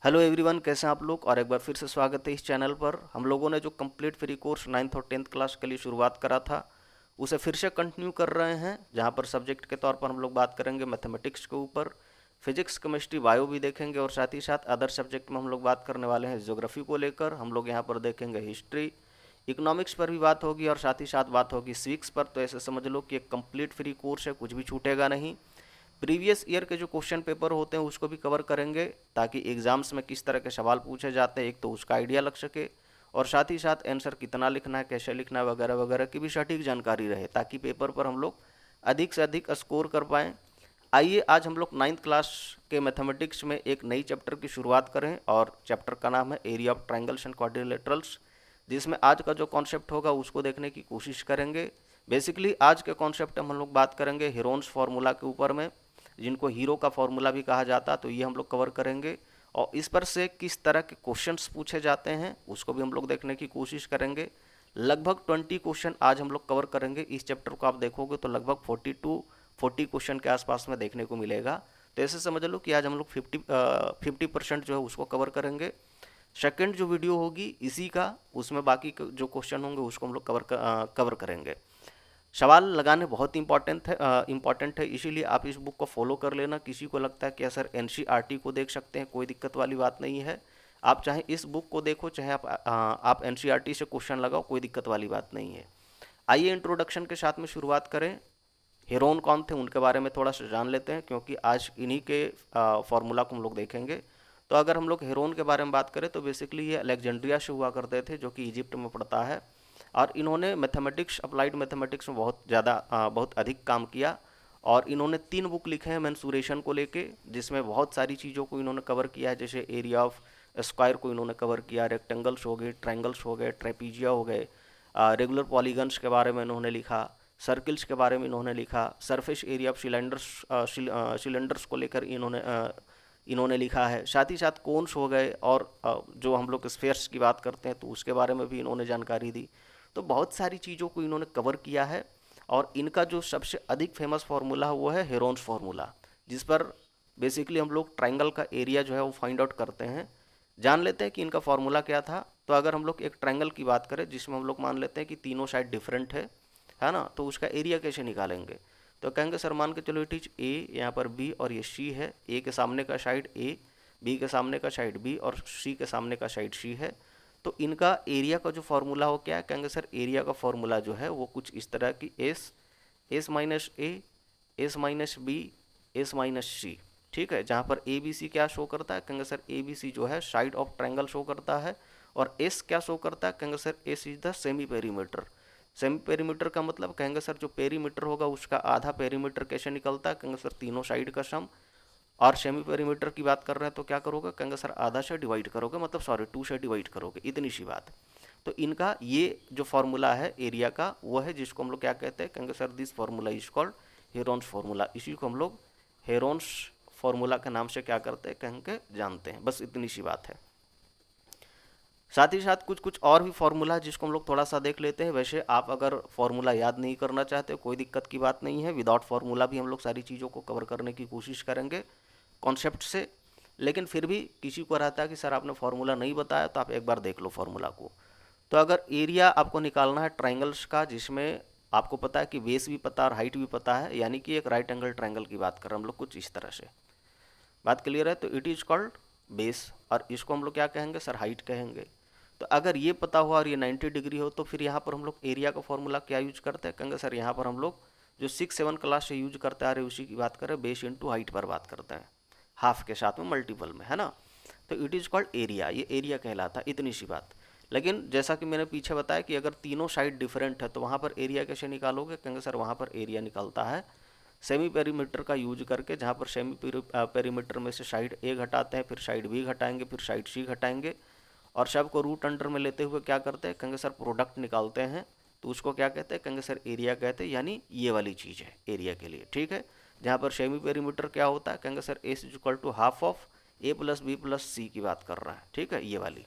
Hello everyone, कैसे हैं आप लोग। और एक बार फिर से स्वागत है इस चैनल पर। हम लोगों ने जो कंप्लीट फ्री कोर्स 9th और 10th क्लास के लिए शुरुआत करा था उसे फिर से कंटिन्यू कर रहे हैं, जहां पर सब्जेक्ट के तौर पर हम लोग बात करेंगे मैथमेटिक्स के ऊपर। फिजिक्स, केमिस्ट्री, बायो भी देखेंगे और साथ ही साथ अदर सब्जेक्ट में हम लोग बात करने वाले हैं ज्योग्राफी को लेकर। हम लोग यहाँ पर देखेंगे हिस्ट्री, इकोनॉमिक्स पर भी बात होगी और साथ ही साथ बात होगी सिविक्स पर। तो ऐसे समझ लो कि एक कंप्लीट फ्री कोर्स है, कुछ भी छूटेगा नहीं। प्रीवियस ईयर के जो क्वेश्चन पेपर होते हैं उसको भी कवर करेंगे, ताकि एग्जाम्स में किस तरह के सवाल पूछे जाते हैं एक तो उसका आइडिया लग सके, और साथ ही साथ आंसर कितना लिखना है, कैसे लिखना है, वगैरह वगैरह की भी सटीक जानकारी रहे, ताकि पेपर पर हम लोग अधिक से अधिक स्कोर कर पाएँ। आइए आज हम लोग 9th क्लास के मैथमेटिक्स में एक नई चैप्टर की शुरुआत करें, और चैप्टर का नाम है area of triangles and quadrilaterals, जिसमें आज का जो कॉन्सेप्ट होगा उसको देखने की कोशिश करेंगे। बेसिकली आज के कॉन्सेप्ट हम लोग बात करेंगे हेरोन्स फार्मूला के ऊपर में, जिनको हीरो का फॉर्मूला भी कहा जाता है, तो ये हम लोग कवर करेंगे। और इस पर से किस तरह के क्वेश्चंस पूछे जाते हैं उसको भी हम लोग देखने की कोशिश करेंगे। लगभग 20 क्वेश्चन आज हम लोग कवर करेंगे। इस चैप्टर को आप देखोगे तो लगभग 40 क्वेश्चन के आसपास में देखने को मिलेगा। तो ऐसे समझ लो कि आज हम लोग 50% जो है उसको कवर करेंगे। सेकंड जो वीडियो होगी इसी का, उसमें बाकी जो क्वेश्चन होंगे उसको हम लोग कवर करेंगे। सवाल लगाने बहुत इंपॉर्टेंट है, इसीलिए आप इस बुक को फॉलो कर लेना। किसी को लगता है कि सर एनसीईआरटी को देख सकते हैं, कोई दिक्कत वाली बात नहीं है। आप चाहे इस बुक को देखो, चाहे आप एनसीईआरटी से क्वेश्चन लगाओ, कोई दिक्कत वाली बात नहीं है। आइए इंट्रोडक्शन के साथ में शुरुआत करें। हेरोन कौन थे उनके बारे में थोड़ा सा जान लेते हैं, क्योंकि आज इन्हीं के फॉर्मूला को हम लोग देखेंगे। तो अगर हम लोग हेरोन के बारे में बात करें तो बेसिकली ये अलेक्जेंड्रिया से हुआ करते थे, जो कि इजिप्ट में पड़ता है। और इन्होंने मैथमेटिक्स, अप्लाइड मैथमेटिक्स में बहुत अधिक काम किया। और इन्होंने 3 बुक लिखे हैं मेंसुरेशन को लेके, जिसमें बहुत सारी चीज़ों को इन्होंने कवर किया है। जैसे एरिया ऑफ स्क्वायर को इन्होंने कवर किया, रेक्टेंगल्स हो गए, ट्रायंगल्स हो गए, ट्रेपीजिया हो गए, रेगुलर पॉलीगन्स के बारे में इन्होंने लिखा, सर्किल्स के बारे में इन्होंने लिखा, सरफेस एरिया ऑफ सिलेंडर्स को लेकर इन्होंने लिखा है। साथ ही साथ कोन्स हो गए, और जो हम लोग स्फेयर्स की बात करते हैं तो उसके बारे में भी इन्होंने जानकारी दी। तो बहुत सारी चीज़ों को इन्होंने कवर किया है। और इनका जो सबसे अधिक फेमस फार्मूला है वो है हेरोन्स फार्मूला, जिस पर बेसिकली हम लोग ट्राइंगल का एरिया जो है वो फाइंड आउट करते हैं। जान लेते हैं कि इनका फार्मूला क्या था। तो अगर हम लोग एक ट्राइंगल की बात करें जिसमें हम लोग मान लेते हैं कि तीनों साइड डिफरेंट है ना, तो उसका एरिया कैसे निकालेंगे। तो कहेंगे सर मान के चलो इट इज ए, यहाँ पर बी और ये सी है। ए के सामने का साइड ए, बी के सामने का साइड बी और सी के सामने का साइड सी है। तो इनका एरिया का जो फॉर्मूला हो क्या है, कहेंगे सर एरिया का फॉर्मूला जो है वो कुछ इस तरह की S minus S minus B, S minus C. ठीक है, जहाँ पर ए बी सी क्या शो करता है, कहेंगे सर ए बी सी जो है साइड ऑफ ट्रायंगल शो करता है। और एस क्या शो करता है, कहेंगे sir S is the semi perimeter. Semi perimeter का मतलब कहेंगे सर जो पेरीमीटर होगा उसका आधा पेरीमीटर कैसे निकलता है, कहेंगे सर तीनों साइड का सम। और सेमी पेरीमीटर की बात कर रहे हैं तो क्या करोगे, कहेंगे सर आधा से डिवाइड करोगे, मतलब सॉरी 2 से डिवाइड करोगे, इतनी सी बात। तो इनका ये जो फॉर्मूला है एरिया का वो है, जिसको हम लोग क्या कहते हैं, कहेंगे sir this formula is called Heron's formula. इसी को हम लोग हेरोन्स फार्मूला के नाम से क्या करते हैं, कहेंगे जानते हैं। बस इतनी सी बात है। साथ ही साथ कुछ कुछ और भी फार्मूला जिसको हम लोग थोड़ा सा देख लेते हैं। वैसे आप अगर फार्मूला याद नहीं करना चाहते कोई दिक्कत की बात नहीं है, विदाउट फार्मूला भी हम लोग सारी चीज़ों को कवर करने की कोशिश करेंगे कॉन्सेप्ट से। लेकिन फिर भी किसी को रहता है कि सर आपने फार्मूला नहीं बताया, तो आप एक बार देख लो फार्मूला को। तो अगर एरिया आपको निकालना है ट्राइंगल्स का, जिसमें आपको पता है कि बेस भी पता है और हाइट भी पता है, यानी कि एक राइट एंगल ट्राइंगल की बात कर रहे हैं हम लोग कुछ इस तरह से। बात क्लियर है। तो इट इज कॉल्ड बेस, और इसको हम लोग क्या कहेंगे सर, हाइट कहेंगे। तो अगर ये पता हुआ और ये 90 डिग्री हो, तो फिर यहाँ पर हम लोग एरिया का फॉर्मूला क्या यूज करते हैं, कहेंगे सर यहाँ पर हम लोग जो 6-7 क्लास से यूज करते आ रहे उसी की बात करें, बेस इंटू हाइट पर बात करते हैं, हाफ के साथ में मल्टीपल में, है ना। तो इट इज़ कॉल्ड एरिया, ये एरिया कहलाता है, इतनी सी बात। लेकिन जैसा कि मैंने पीछे बताया कि अगर तीनों साइड डिफरेंट है तो वहाँ पर एरिया कैसे निकालोगे, कहेंगे सर वहाँ पर एरिया निकलता है सेमी पेरीमीटर का यूज करके, जहाँ पर सेमी पेरीमीटर में से साइड ए घटाते हैं, फिर साइड बी घटाएंगे, फिर साइड सी घटाएंगे, और सब को रूट अंडर में लेते हुए क्या करते हैं, कहेंगे सर प्रोडक्ट निकालते हैं। तो उसको क्या कहते हैं, कहेंगे सर एरिया कहते हैं, यानी ये वाली चीज़ है एरिया के लिए। ठीक है, जहाँ पर सेमी पेरीमीटर क्या होता है, कहेंगे sir S is equal to half of A plus B plus C की बात कर रहा है। ठीक है, ये वाली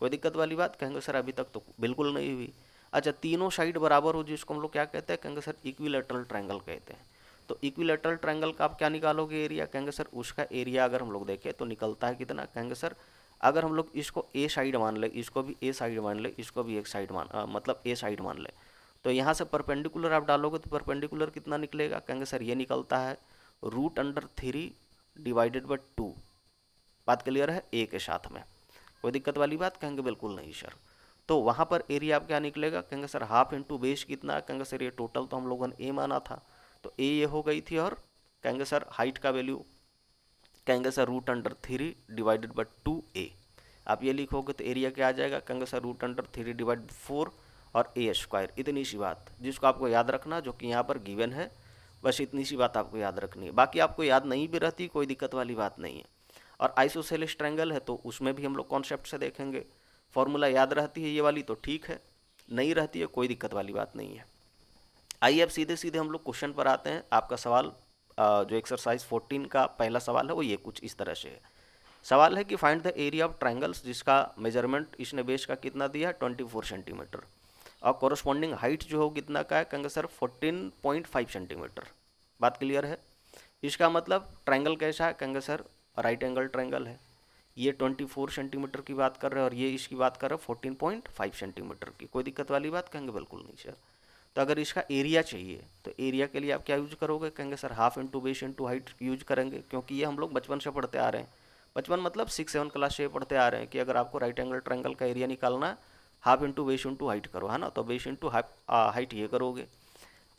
कोई दिक्कत वाली बात, कहेंगे सर अभी तक तो बिल्कुल नहीं हुई। अच्छा, तीनों साइड बराबर हो जिसको हम लोग क्या कहते हैं, कहेंगे सर इक्विलेटरल ट्रायंगल कहते हैं। तो इक्विलेटरल ट्रायंगल का आप क्या निकालोगे एरिया, कहेंगे सर उसका एरिया अगर हम लोग देखें तो निकलता है कितना, कहेंगे सर अगर हम लोग इसको ए साइड मान ले, इसको भी ए साइड मान ले, इसको भी एक साइड मतलब ए साइड मान ले, तो यहाँ से परपेंडिकुलर आप डालोगे तो परपेंडिकुलर कितना निकलेगा, कहेंगे सर ये निकलता है √3 डिवाइडेड बाय 2। बात क्लियर है, ए के साथ में कोई दिक्कत वाली बात, कहेंगे बिल्कुल नहीं सर। तो वहाँ पर एरिया आप क्या निकलेगा, कहेंगे सर हाफ इंटू बेस कितना, कहेंगे सर ये टोटल तो हम लोगों ने ए माना था, तो ए ये हो गई थी, और कहेंगे सर हाइट का वैल्यू कहेंगे सर √3 डिवाइडेड बाय 2a। आप ये लिखोगे तो एरिया क्या आ जाएगा, कहेंगे सर √3 डिवाइड 4 और a²। इतनी सी बात जिसको आपको याद रखना, जो कि यहाँ पर गिवन है, बस इतनी सी बात आपको याद रखनी है। बाकी आपको याद नहीं भी रहती कोई दिक्कत वाली बात नहीं है। और आइसोसेलेस ट्रायंगल है तो उसमें भी हम लोग कॉन्सेप्ट से देखेंगे, फॉर्मूला याद रहती है ये वाली तो ठीक है, नहीं रहती है कोई दिक्कत वाली बात नहीं है। आइए अब सीधे सीधे हम लोग क्वेश्चन पर आते हैं। आपका सवाल जो एक्सरसाइज 14 का पहला सवाल है वो ये कुछ इस तरह से है। सवाल है कि find the area of triangles, जिसका मेजरमेंट इसने बेस का कितना दिया 24 सेंटीमीटर, और कोरस्पॉन्डिंग हाइट जो हो कितना का है, कहेंगे सर 14.5 सेंटीमीटर। बात क्लियर है। इसका मतलब ट्रायंगल कैसा है, कहेंगे सर राइट एंगल ट्रायंगल है। ये 24 सेंटीमीटर की बात कर रहे हैं और ये इसकी बात कर रहे हैं 14.5 सेंटीमीटर की। कोई दिक्कत वाली बात, कहेंगे बिल्कुल नहीं सर। तो अगर इसका एरिया चाहिए तो एरिया के लिए आप क्या यूज करोगे, कहेंगे sir half into base into height use करेंगे, क्योंकि ये हम लोग बचपन से पढ़ते आ रहे हैं। बचपन मतलब 6-7 क्लास से पढ़ते आ रहे हैं कि अगर आपको राइट एंगल ट्रायंगल का एरिया निकालना है half into base into height करो, है ना। तो बेस इंटू हाइट ये करोगे,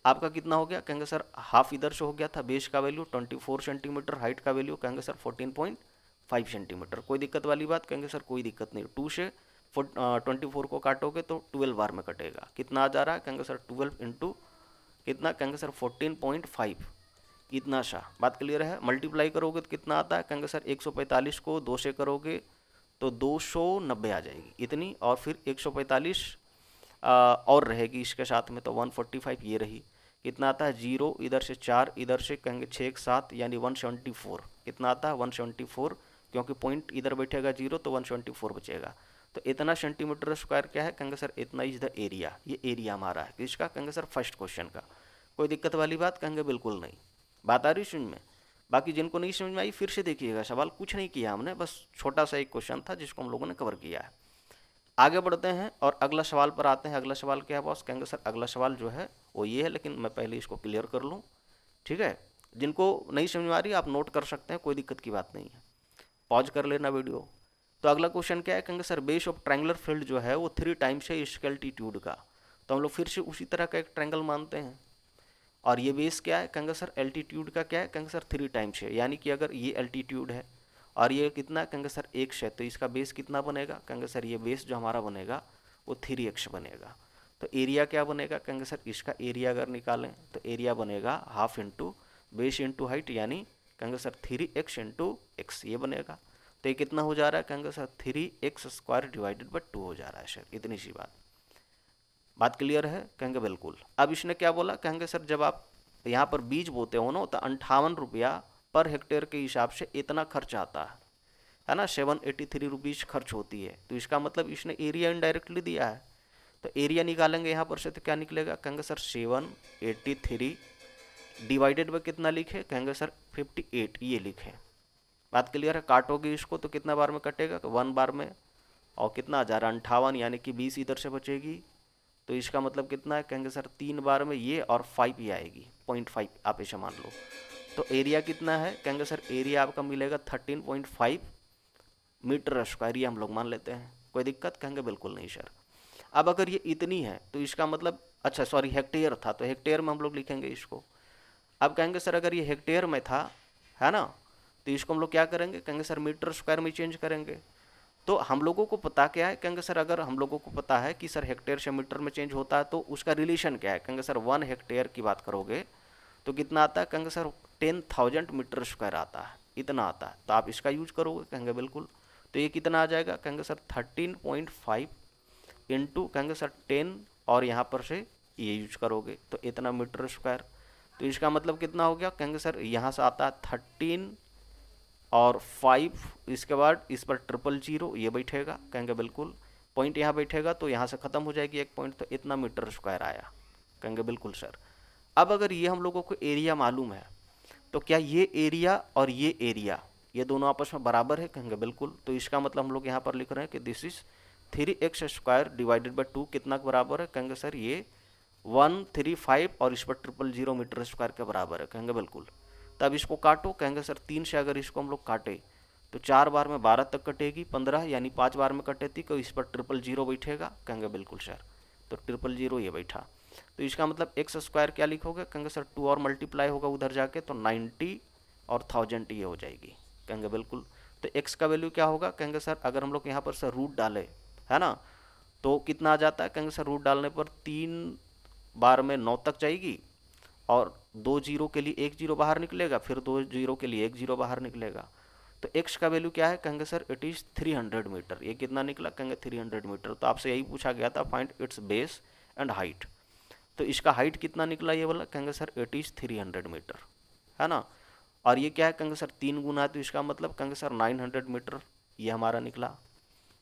आपका कितना हो गया, कहेंगे सर हाफ इधर से हो गया था, बेस का वैल्यू 24 सेंटीमीटर, हाइट का वैल्यू कहेंगे सर 14.5 सेंटीमीटर। कोई दिक्कत वाली बात, कहेंगे सर कोई दिक्कत नहीं। 2 से 24 को काटोगे तो 12 बार में कटेगा, कितना आ जा रहा है, कहेंगे सर 12 इंटू कितना, कहेंगे सर 14.5, इतना सा। बात क्लियर है। मल्टीप्लाई करोगे तो कितना आता है, कहेंगे सर 145 को 2 से करोगे तो 290 आ जाएगी इतनी, और फिर 145 और रहेगी इसके साथ में, तो 145 ये रही, कितना आता है 0 इधर से 4 इधर से, कहेंगे 6 7 यानी 174, कितना आता है 174, क्योंकि पॉइंट इधर बैठेगा 0 तो 174 बचेगा। तो इतना सेंटीमीटर स्क्वायर क्या है, कहेंगे सर इतना इज द एरिया। ये एरिया हमारा है किसका, कहेंगे सर फर्स्ट क्वेश्चन का। कोई दिक्कत वाली बात, कहेंगे बिल्कुल नहीं। बात आ रही समझ में। बाकी जिनको नहीं समझ में आई फिर से देखिएगा, सवाल कुछ नहीं किया हमने, बस छोटा सा एक क्वेश्चन था जिसको हम लोगों ने कवर किया है। आगे बढ़ते हैं और अगला सवाल पर आते हैं। अगला सवाल क्या है बॉस, कहेंगे सर अगला सवाल जो है वो ये है, लेकिन मैं पहले इसको क्लियर कर लूँ, ठीक है। जिनको नहीं समझ में आ रही आप नोट कर सकते हैं, कोई दिक्कत की बात नहीं है, पॉज कर लेना वीडियो। तो अगला क्वेश्चन क्या है, कहेंगे sir base of triangular field जो है वो 3 टाइम्स है इसके एल्टीट्यूड का। तो हम लोग फिर से उसी तरह का एक ट्रायंगल मानते हैं, और ये बेस क्या है, कहेंगे सर एल्टीट्यूड का क्या है, कहेंगे सर 3 टाइम्स है, यानी कि अगर ये एल्टीट्यूड है और ये कितना, कहेंगे सर x है, तो इसका बेस कितना बनेगा, कहेंगे सर ये बेस जो हमारा बनेगा वो 3x बनेगा। तो एरिया क्या बनेगा, कहेंगे सर इसका एरिया अगर निकालें तो एरिया बनेगा half into base into height, यानी कहेंगे सर 3x इंटू x ये बनेगा। तो ये कितना हो जा रहा है, कहेंगे सर 3x² डिवाइडेड बाय 2 हो जा रहा है सर, इतनी सी बात। बात क्लियर है, कहेंगे बिल्कुल। अब इसने क्या बोला, कहेंगे सर जब आप यहाँ पर बीज बोते हो ना तो 58 रुपया पर हेक्टेयर के हिसाब से इतना खर्च आता है ना, 783 रुपीज़ खर्च होती है। तो इसका मतलब इसने एरिया इनडायरेक्टली दिया है, तो एरिया निकालेंगे यहाँ पर से तो क्या निकलेगा, कहेंगे सर 783 डिवाइडेड बाय कितना लिखे, कहेंगे सर 58 ये लिखे। बात क्लियर है। काटोगे इसको तो कितना बार में कटेगा, तो 1 बार में, और कितना आ जा रहा है 58, यानी कि 20 इधर से बचेगी। तो इसका मतलब कितना है, कहेंगे सर 3 बार में ये और 5 ये आएगी, 0.5 आप ऐसे मान लो। तो एरिया कितना है, कहेंगे सर एरिया आपका मिलेगा 13.5 मीटर स्क्वायर, ये हम लोग मान लेते हैं। कोई दिक्कत, कहेंगे बिल्कुल नहीं सर। अब अगर ये इतनी है तो इसका मतलब, अच्छा सॉरी हेक्टेयर था तो हेक्टेयर में हम लोग लिखेंगे इसको। अब कहेंगे सर अगर ये हेक्टेयर में था, है ना, तो इसको हम लोग क्या करेंगे, कहेंगे सर मीटर स्क्वायर में चेंज करेंगे। तो हम लोगों को पता क्या है, कहेंगे सर अगर हम लोगों को पता है कि सर हेक्टेयर से मीटर में चेंज होता है तो उसका रिलेशन क्या है, कहेंगे सर 1 हेक्टेयर की बात करोगे तो कितना आता है, कहेंगे सर 10,000 मीटर स्क्वायर आता है, इतना आता है। तो आप इसका यूज करोगे, कहेंगे बिल्कुल। तो ये कितना आ जाएगा, कहेंगे सर 13.5 इंटू कहेंगे सर 10, और यहाँ पर से ये यूज करोगे तो इतना मीटर स्क्वायर। तो इसका मतलब कितना हो गया, कहेंगे सर यहाँ से आता है 13 और 5, इसके बाद इस पर 000 ये बैठेगा, कहेंगे बिल्कुल। पॉइंट यहाँ बैठेगा तो यहाँ से ख़त्म हो जाएगी एक पॉइंट, तो इतना मीटर स्क्वायर आया, कहेंगे बिल्कुल सर। अब अगर ये हम लोगों को एरिया मालूम है तो क्या ये एरिया और ये एरिया ये दोनों आपस में बराबर है? कहेंगे बिल्कुल। तो इसका मतलब हम लोग यहाँ पर लिख रहे हैं कि this is 3x² divided by 2 कितना के बराबर है? कहेंगे सर ये 135 और इस पर 000 मीटर स्क्वायर के बराबर है। कहेंगे बिल्कुल। तब इसको काटो। कहेंगे सर 3 से अगर इसको हम लोग काटे तो 4 बार में 12 तक कटेगी, 15 यानी 5 बार में कटेती तो इस पर 000 बैठेगा। कहेंगे बिल्कुल सर। तो 000 ये बैठा। तो इसका मतलब x² क्या लिखोगे? कहेंगे सर 2 और मल्टीप्लाई होगा उधर जाके तो 90 और 1000 ये हो जाएगी। कहेंगे बिल्कुल। तो x का वैल्यू क्या होगा? कहेंगे सर अगर हम लोग यहाँ पर सर रूट डाले है ना तो कितना आ जाता है? कहेंगे सर रूट डालने पर 3 बार में 9 तक जाएगी और 2 जीरो के लिए 1 जीरो बाहर निकलेगा, फिर 2 जीरो के लिए 1 जीरो बाहर निकलेगा। तो x का वैल्यू क्या है? कहेंगे सर इट इज़ 300 मीटर। ये कितना निकला? कहेंगे 300 मीटर। तो आपसे यही पूछा गया था find its base and height. तो इसका हाइट कितना निकला ये वाला? कहेंगे सर इट इज़ 300 मीटर है ना। और ये क्या है? कहेंगे सर 3 गुना है तो इसका मतलब कहेंगे सर 900 मीटर ये हमारा निकला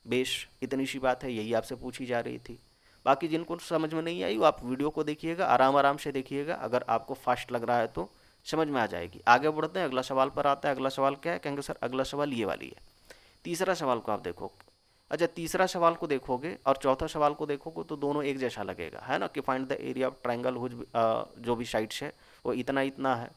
बेस। इतनी सी बात है, यही आपसे पूछी जा रही थी। बाकी जिनको समझ में नहीं आई वो आप वीडियो को देखिएगा, आराम आराम से देखिएगा। अगर आपको फास्ट लग रहा है तो समझ में आ जाएगी। आगे बढ़ते हैं, अगला सवाल पर आता है। अगला सवाल क्या है? कहेंगे सर अगला सवाल ये वाली है। तीसरा सवाल को आप देखो। अच्छा, तीसरा सवाल को देखोगे और चौथा सवाल को देखोगे तो दोनों एक जैसा लगेगा है ना कि find the area of triangle whose जो भी साइड्स है वो इतना इतना है।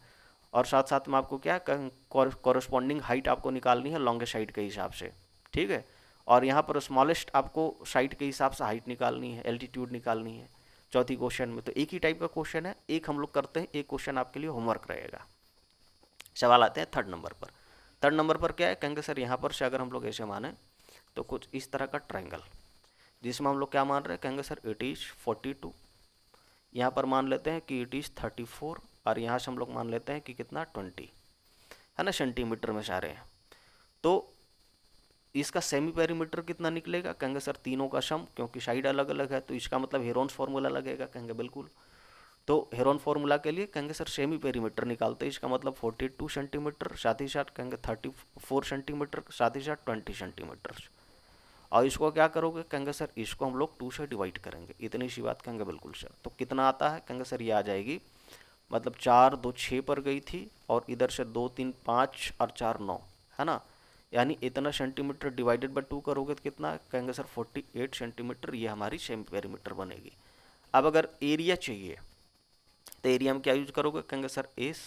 और साथ साथ में आपको क्या कॉरस्पॉन्डिंग हाइट आपको निकालनी है लॉन्गेस्ट साइड के हिसाब से। ठीक है। और यहाँ पर स्मॉलेस्ट आपको साइड के हिसाब से हाइट निकालनी है, एल्टीट्यूड निकालनी है चौथी क्वेश्चन में। तो एक ही टाइप का क्वेश्चन है, एक हम लोग करते हैं, एक क्वेश्चन आपके लिए होमवर्क रहेगा। सवाल आते हैं थर्ड नंबर पर। थर्ड नंबर पर क्या है? कहेंगे सर यहाँ पर से अगर हम लोग ऐसे माने तो कुछ इस तरह का ट्राइंगल जिसमें हम लोग क्या मान रहे हैं? कहेंगे सर इट इज़ 42। यहाँ पर मान लेते हैं कि इट इज़ 34 और यहाँ से हम लोग मान लेते हैं कि कितना 20 है ना, सेंटीमीटर में सारे हैं। तो इसका सेमी पेरीमीटर कितना निकलेगा? कहेंगे सर तीनों का सम, क्योंकि साइड अलग अलग है तो इसका मतलब हेरोन्स फार्मूला लगेगा। कहेंगे बिल्कुल। तो हेरोन फार्मूला के लिए कहेंगे सर सेमी पेरीमीटर निकालते हैं। इसका मतलब 42 सेंटीमीटर, साथ ही साथ कहेंगे 34 सेंटीमीटर, साथ ही साथ 20 सेंटीमीटर। और इसको क्या करोगे? कहेंगे सर इसको हम लोग 2 से डिवाइड करेंगे। इतनी सी बात। कहेंगे बिल्कुल सर। तो कितना आता है? कहेंगे सर ये आ जाएगी मतलब 4 2 6 पर गई थी और इधर से 2 3 5 और 4 9 है ना, यानी इतना सेंटीमीटर डिवाइडेड बाय 2 करोगे तो कितना? कहेंगे सर 48 सेंटीमीटर ये हमारी सेमी पेरीमीटर बनेगी। अब अगर एरिया चाहिए तो एरिया में क्या यूज करोगे? कहेंगे सर एस,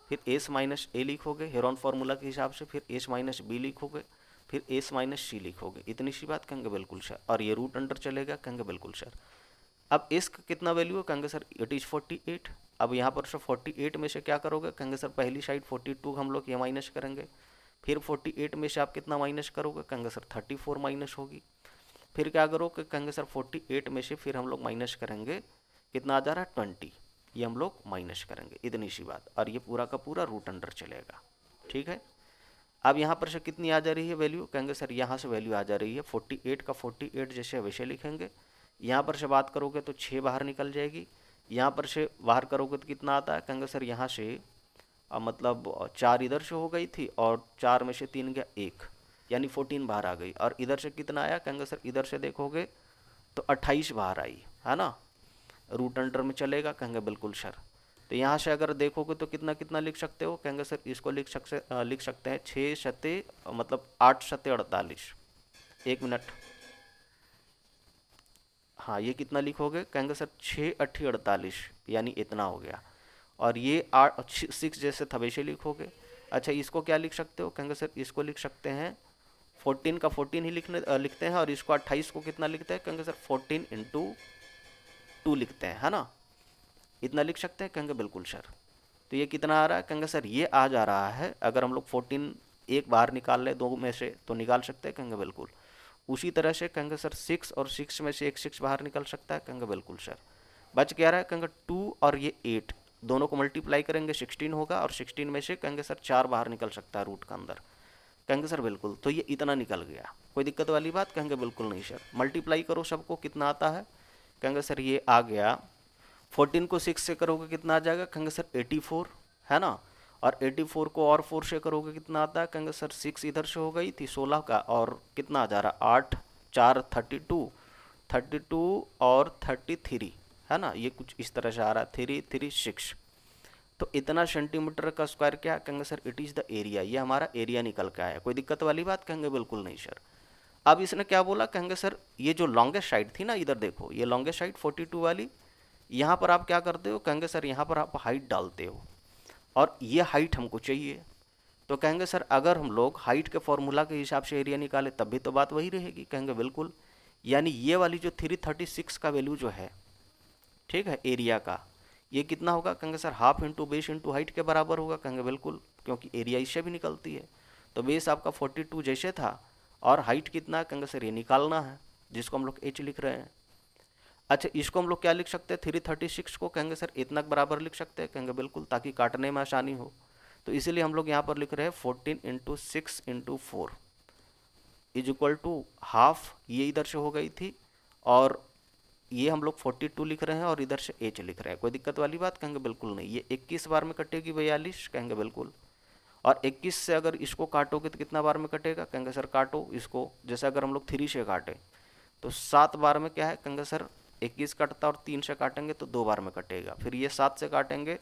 फिर एस माइनस ए लिखोगे हेरोन फार्मूला के हिसाब से, फिर एस माइनस बी लिखोगे, फिर एस माइनस सी लिखोगे। इतनी सी बात। कहेंगे बिल्कुल सर। और ये रूट अंडर चलेगा। कहेंगे बिल्कुल सर। अब एस का कितना वैल्यू है? कहेंगे सर इट इज़ 48। अब यहाँ पर सर 48 में से क्या करोगे? कहेंगे सर पहली साइड 42 हम लोग ये माइनस करेंगे, फिर 48 में से आप कितना माइनस करोगे? कहेंगे सर 34 माइनस होगी। फिर क्या करोगे? कहेंगे सर 48 में से फिर हम लोग माइनस करेंगे, कितना आ जा रहा है 20, ये हम लोग माइनस करेंगे। इतनी सी बात। और ये पूरा का पूरा रूट अंडर चलेगा। ठीक है। अब यहाँ पर से कितनी आ जा रही है वैल्यू? कहेंगे सर यहाँ से वैल्यू आ जा रही है 48 का 48 जैसे वैसे लिखेंगे। यहाँ पर से बात करोगे तो 6 बाहर निकल जाएगी। यहाँ पर से बाहर करोगे तो कितना आता है? कहेंगे सर यहाँ से मतलब 4 इधर से हो गई थी और 4 में से 3 गया 1, यानी 14 बाहर आ गई। और इधर से कितना आया? कहेंगे सर इधर से देखोगे तो 28 बाहर आई है ना, रूट अंडर में चलेगा। कहेंगे बिल्कुल सर। तो यहाँ से अगर देखोगे तो कितना कितना लिख सकते हो? कहेंगे सर इसको लिख सकते हैं 6 सत्ते मतलब 8 सत्ते 48। 1 मिनट। हाँ ये कितना लिखोगे? कहेंगे सर 6 8 48 यानी इतना हो गया। और ये 6 जैसे था वैसे लिखोगे। अच्छा इसको क्या लिख सकते हो? कहेंगे सर इसको लिख सकते हैं 14 का 14 ही लिखते हैं और इसको 28 को कितना लिखते हैं? कहेंगे सर 14 इंटू 2 लिखते हैं है ना, इतना लिख सकते हैं। कहेंगे बिल्कुल सर। तो ये कितना आ रहा है? कहेंगे सर ये आ जा रहा है, अगर हम लोग 14 एक बाहर निकाल ले 2 में से तो निकाल सकते हैं। कहेंगे बिल्कुल। उसी तरह से कहेंगे सर 6 और 6 में से एक 6 बाहर निकल सकता है। कहेंगे बिल्कुल सर। बच क्या रहा है? कहेंगे 2 और ये 8 दोनों को मल्टीप्लाई करेंगे 16 होगा और 16 में से कहेंगे सर 4 बाहर निकल सकता है रूट का अंदर। कहेंगे सर बिल्कुल। तो ये इतना निकल गया, कोई दिक्कत वाली बात? कहेंगे बिल्कुल नहीं सर। मल्टीप्लाई करो सबको, कितना आता है? कहेंगे सर ये आ गया 14 को 6 से करोगे कितना आ जाएगा? कहेंगे सर 84 है ना। और 84 को और 4 से करोगे कितना आता है? कहेंगे सर 6 इधर से हो गई थी 16 का और कितना आ जा रहा 8 4 32 32 और 33 है ना, ये कुछ इस तरह से आ रहा है 336। तो इतना सेंटीमीटर का स्क्वायर क्या कहेंगे sir, it is the area, ये हमारा एरिया निकल के आया। कोई दिक्कत वाली बात कहेंगे बिल्कुल नहीं सर। अब इसने क्या बोला कहेंगे सर, ये जो लॉन्गेस्ट साइड थी ना, इधर देखो ये लॉन्गेस्ट साइड 42 वाली, यहाँ पर आप क्या करते हो कहेंगे सर, यहाँ पर आप हाइट डालते हो और ये हाइट हमको चाहिए। तो कहेंगे सर अगर हम लोग हाइट के फॉर्मूला के हिसाब से एरिया निकाले तब भी तो बात वही रहेगी, कहेंगे बिल्कुल। यानी ये वाली जो 336 का वैल्यू जो है, ठीक है, एरिया का, ये कितना होगा कहेंगे sir, half into base into height के बराबर होगा, कहेंगे बिल्कुल, क्योंकि एरिया इससे भी निकलती है। तो बेस आपका 42 जैसे था और हाइट कितना है कहेंगे सर, ये निकालना है, जिसको हम लोग h लिख रहे हैं। अच्छा, इसको हम लोग क्या लिख सकते हैं, 336 को कहेंगे सर इतना बराबर लिख सकते हैं, कहेंगे बिल्कुल, ताकि काटने में आसानी हो। तो इसीलिए हम लोग यहाँ पर लिख रहे हैं 14 into 6 into 4 is equal to half, ये इधर से हो गई थी, और ये हम लोग 42 लिख रहे हैं और इधर से h लिख रहे हैं। कोई दिक्कत वाली बात कहेंगे बिल्कुल नहीं। ये 21 बार में कटेगी 42, कहेंगे बिल्कुल। और 21 से अगर इसको काटोगे तो कितना बार में कटेगा, कहेंगे सर काटो इसको, जैसे अगर हम लोग 3 से काटे तो 7 बार में क्या है कहेंगे सर, 21 कटता और 3 से काटेंगे तो 2 बार में कटेगा। फिर ये 7 से काटेंगे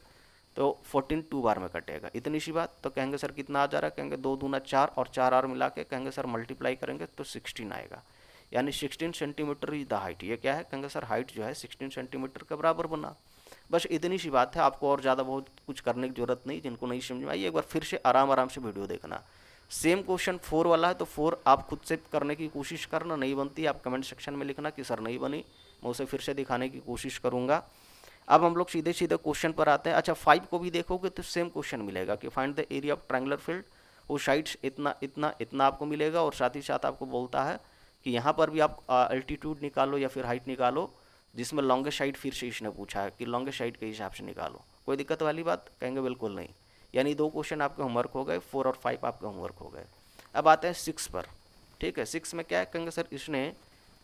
तो 14 2 बार में कटेगा। इतनी सी बात। तो कहेंगे सर कितना आ जा रहा है, कहेंगे 2 दूना 4 और 4 और मिला के कहेंगे सर मल्टीप्लाई करेंगे तो 16 आएगा। यानी 16 सेंटीमीटर इज द हाइट। ये क्या है कहेंगे सर, हाइट जो है 16 सेंटीमीटर के बराबर बना। बस इतनी सी बात है, आपको और ज़्यादा बहुत कुछ करने की जरूरत नहीं। जिनको नहीं समझ में आई एक बार फिर से आराम से वीडियो देखना। सेम क्वेश्चन 4 वाला है तो 4 आप खुद से करने की कोशिश करना, नहीं बनती आप कमेंट सेक्शन में लिखना कि सर नहीं बनी, मैं उसे फिर से दिखाने की कोशिश करूँगा। अब हम लोग सीधे सीधे क्वेश्चन पर आते हैं। अच्छा, 5 को भी देखोगे तो सेम क्वेश्चन मिलेगा कि find the area of triangular field, वो साइड्स इतना इतना इतना आपको मिलेगा, और साथ ही साथ आपको बोलता है कि यहाँ पर भी आप अल्टीट्यूड निकालो या फिर हाइट निकालो, जिसमें लॉन्गेस्ट साइड फिर से इसने पूछा है कि लॉन्गेस्ट साइड के हिसाब से निकालो। कोई दिक्कत वाली बात कहेंगे बिल्कुल नहीं। यानी 2 क्वेश्चन आपके होमवर्क हो गए, 4 और 5 आपके होमवर्क हो गए। अब आते हैं 6 पर। ठीक है, 6 में क्या है कहेंगे सर, इसने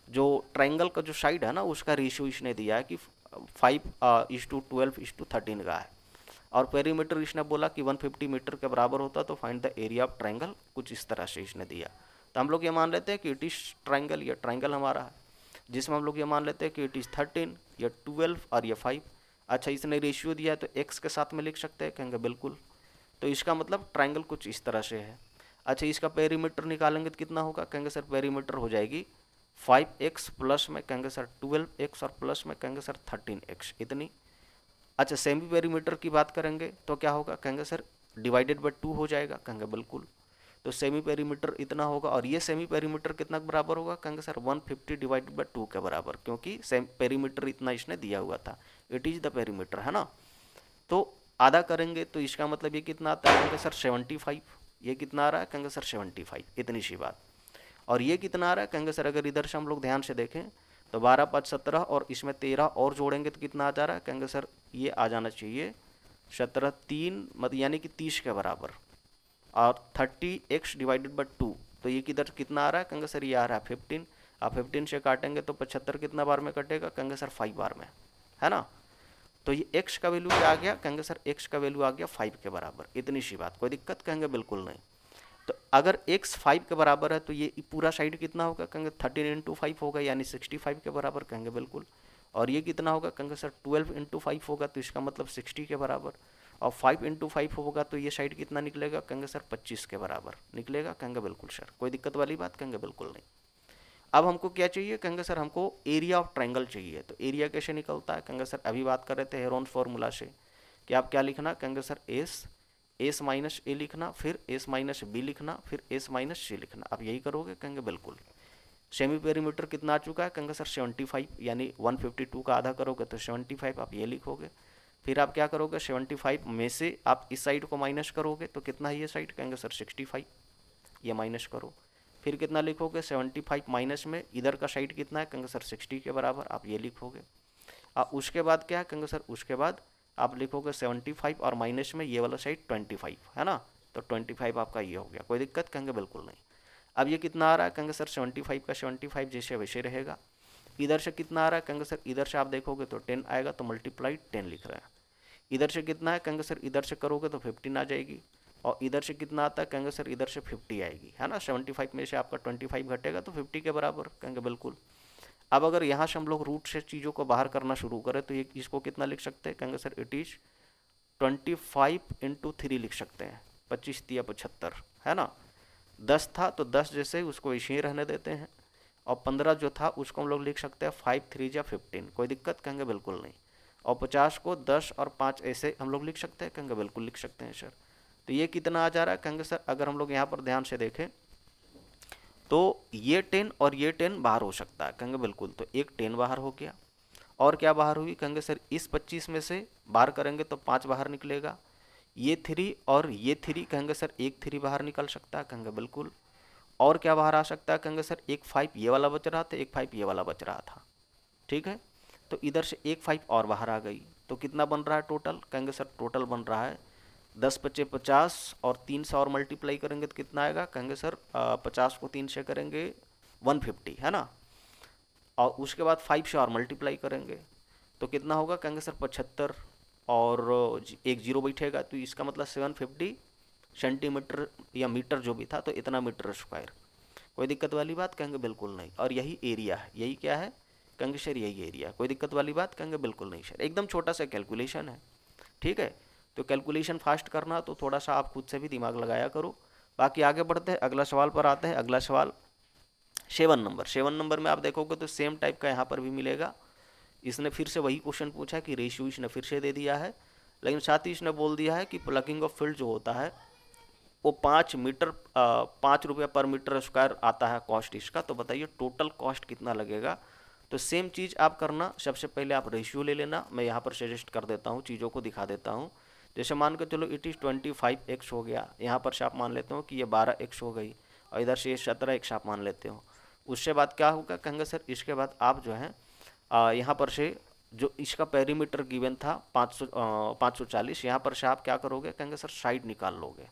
जो ट्राइंगल का जो साइड है ना, उसका रेशियो इसने दिया है कि 5:12:13 का है, और पेरीमीटर इसने बोला कि 150 मीटर के बराबर होता, तो find the area of triangle, कुछ इस तरह से इसने दिया। तो हम लोग ये मान लेते हैं कि इट इज ट्राइंगल, या ट्राइंगल हमारा है, जिसमें हम लोग ये मान लेते हैं कि इट इज़ 13 या 12 और या 5। अच्छा, इसने रेशियो दिया है तो x के साथ में लिख सकते हैं, कहेंगे बिल्कुल। तो इसका मतलब ट्राइंगल कुछ इस तरह से है। अच्छा, इसका पेरीमीटर निकालेंगे तो कितना होगा, कहेंगे सर पेरीमीटर हो जाएगी 5x प्लस में कहेंगे सर 12x और प्लस में कहेंगे सर 13x, इतनी। अच्छा, सेमी पेरीमीटर की बात करेंगे तो क्या होगा, कहेंगे सर डिवाइडेड बाय 2 हो जाएगा, कहेंगे बिल्कुल। तो सेमी पेरीमीटर इतना होगा, और ये सेमी पेरीमीटर कितना बराबर होगा, कहेंगे सर 150 डिवाइडेड बाय 2 के बराबर, क्योंकि सेम पेरीमीटर इतना इसने दिया हुआ था, इट इज़ द पेरीमीटर, है ना। तो आधा करेंगे तो इसका मतलब ये कितना आता है, कहेंगे सर 75। ये कितना आ रहा है, कहेंगे सर 75, इतनी सी बात। और ये कितना आ रहा है, कहेंगे सर अगर इधर से हम लोग ध्यान से देखें तो 12 5 17 और इसमें 13 और जोड़ेंगे तो कितना आ जा रहा है, कहेंगे सर ये आ जाना चाहिए 17 3 मतलब यानी कि 30 के बराबर, और 30x डिवाइडेड बाई 2, तो ये किधर कितना आ रहा है, कहेंगे सर ये आ रहा है 15। आप 15 से काटेंगे तो 75 कितना बार में कटेगा, कहेंगे सर 5 बार में, है ना। तो ये x का वैल्यू क्या आ गया, कहेंगे सर x का वैल्यू आ गया 5 के बराबर, इतनी सी बात। कोई दिक्कत, कहेंगे बिल्कुल नहीं। तो अगर x 5 के बराबर है तो ये पूरा साइड कितना होगा, कहेंगे 13 इंटू 5 होगा, यानी 65 के बराबर, कहेंगे बिल्कुल। और ये कितना होगा, कहेंगे सर 12 इंटू 5 होगा, तो इसका मतलब 60 के बराबर। और 5 इंटू 5 होगा तो ये साइड कितना निकलेगा, कहेंगे सर 25 के बराबर निकलेगा, कहेंगे बिल्कुल सर। कोई दिक्कत वाली बात, कहेंगे बिल्कुल नहीं। अब हमको क्या चाहिए, कहेंगे सर हमको एरिया ऑफ ट्राइंगल चाहिए। तो एरिया कैसे निकलता है, कहेंगे सर अभी बात कर रहे थे हेरोन फॉर्मूला से कि आप क्या लिखना, कहेंगे सर एस माइनस ए लिखना, फिर एस माइनस बी लिखना, फिर एस माइनस सी लिखना। आप यही करोगे, कहेंगे बिल्कुल। सेमी पेरीमीटर कितना आ चुका है, कहेंगे सर 75, यानी 152 का आधा करोगे तो 75, आप ये लिखोगे। फिर आप क्या करोगे, 75 में से आप इस साइड को माइनस करोगे तो कितना है ये साइड, कहेंगे सर 65, ये माइनस करो। फिर कितना लिखोगे, 75 माइनस में इधर का साइड कितना है, कहेंगे सर 60 के बराबर, आप ये लिखोगे। उसके बाद क्या है, कहेंगे सर उसके बाद आप लिखोगे 75 और माइनस में ये वाला साइड 25, है ना। तो 25 आपका ये हो गया। कोई दिक्कत, कहेंगे बिल्कुल नहीं। अब ये कितना आ रहा है, कहेंगे सर 75 का 75 जैसे वैसे रहेगा। इधर से कितना आ रहा है, कहेंगे सर इधर से आप देखोगे तो 10 आएगा, तो मल्टीप्लाई 10 लिख रहे हैं। इधर से कितना है, कहेंगे सर इधर से करोगे तो 15 आ जाएगी, और इधर से कितना आता है, कहेंगे सर इधर से 50 आएगी, है ना। 75 में से आपका 25 घटेगा तो 50 के बराबर, कहेंगे बिल्कुल। अब अगर यहाँ से हम लोग रूट से चीज़ों को बाहर करना शुरू करें तो ये इसको कितना लिख सकते हैं, कहेंगे सर इट इज़ 25 × 3 लिख सकते हैं, 25 × 75 है ना। 10 था तो 10 जैसे उसको इसे ही रहने देते हैं, और 15 जो था उसको हम लोग लिख सकते हैं 5 × 3 = 15, कोई दिक्कत, कहेंगे बिल्कुल नहीं। और 50 को 10 और 5 ऐसे हम लोग लिख सकते हैं, कहेंगे बिल्कुल लिख सकते हैं सर। तो ये कितना आ जा रहा है, कहेंगे सर अगर हम लोग यहाँ पर ध्यान से देखें तो ये 10 और ये 10 बाहर हो सकता है, कहेंगे बिल्कुल। तो एक 10 बाहर हो गया, और क्या बाहर हुई, कहेंगे सर इस 25 में से बाहर करेंगे तो 5 बाहर निकलेगा, ये 3 और ये 3, कहेंगे सर एक 3 बाहर निकल सकता है, कहेंगे बिल्कुल। और क्या बाहर आ सकता है, कहेंगे सर एक 5 ये वाला बच रहा था, एक 5 ये वाला बच रहा था, ठीक है। तो इधर से एक 5 और बाहर आ गई, तो कितना बन रहा है टोटल, कहेंगे सर टोटल बन रहा है 10 × 5 = 50, और 3 से और मल्टीप्लाई करेंगे तो कितना आएगा, कहेंगे सर 50 को 3 से करेंगे 150 है ना, और उसके बाद 5 से और मल्टीप्लाई करेंगे तो कितना होगा, कहेंगे सर 75, और एक जीरो बैठेगा तो इसका मतलब 750 सेंटीमीटर या मीटर जो भी था, तो इतना मीटर स्क्वायर। कोई दिक्कत वाली बात, कहेंगे बिल्कुल नहीं। और यही एरिया है, यही क्या है, कहेंगे सर यही एरिया। कोई दिक्कत वाली बात, कहेंगे बिल्कुल नहीं सर, एकदम छोटा सा कैलकुलेशन है, ठीक है। तो कैलकुलेशन फास्ट करना तो थोड़ा सा आप खुद से भी दिमाग लगाया करो। बाकी आगे बढ़ते हैं, अगला सवाल पर आते हैं। अगला सवाल 7 नंबर। 7 नंबर में आप देखोगे तो सेम टाइप का यहाँ पर भी मिलेगा। इसने फिर से वही क्वेश्चन पूछा कि रेशियो इसने फिर से दे दिया है, लेकिन साथ ही इसने बोल दिया है कि प्लगिंग ऑफ फील्ड जो होता है वो 5 रुपया पर मीटर स्क्वायर आता है कॉस्ट इसका। तो बताइए टोटल कॉस्ट कितना लगेगा। तो सेम चीज़ आप करना, सबसे पहले आप रेशियो ले लेना। मैं यहाँ पर सजेस्ट कर देता हूँ, चीज़ों को दिखा देता हूँ। जैसे मान के चलो इट इज़ 25x हो गया, यहाँ पर से आप मान लेते हो कि ये 12x हो गई, और इधर से ये 17x आप मान लेते हो। उसके बाद क्या होगा, कहेंगे सर इसके बाद आप जो है यहाँ पर से जो इसका पेरीमीटर गिवन था 540, यहाँ पर से आप क्या करोगे, कहेंगे सर साइड निकाल लोगे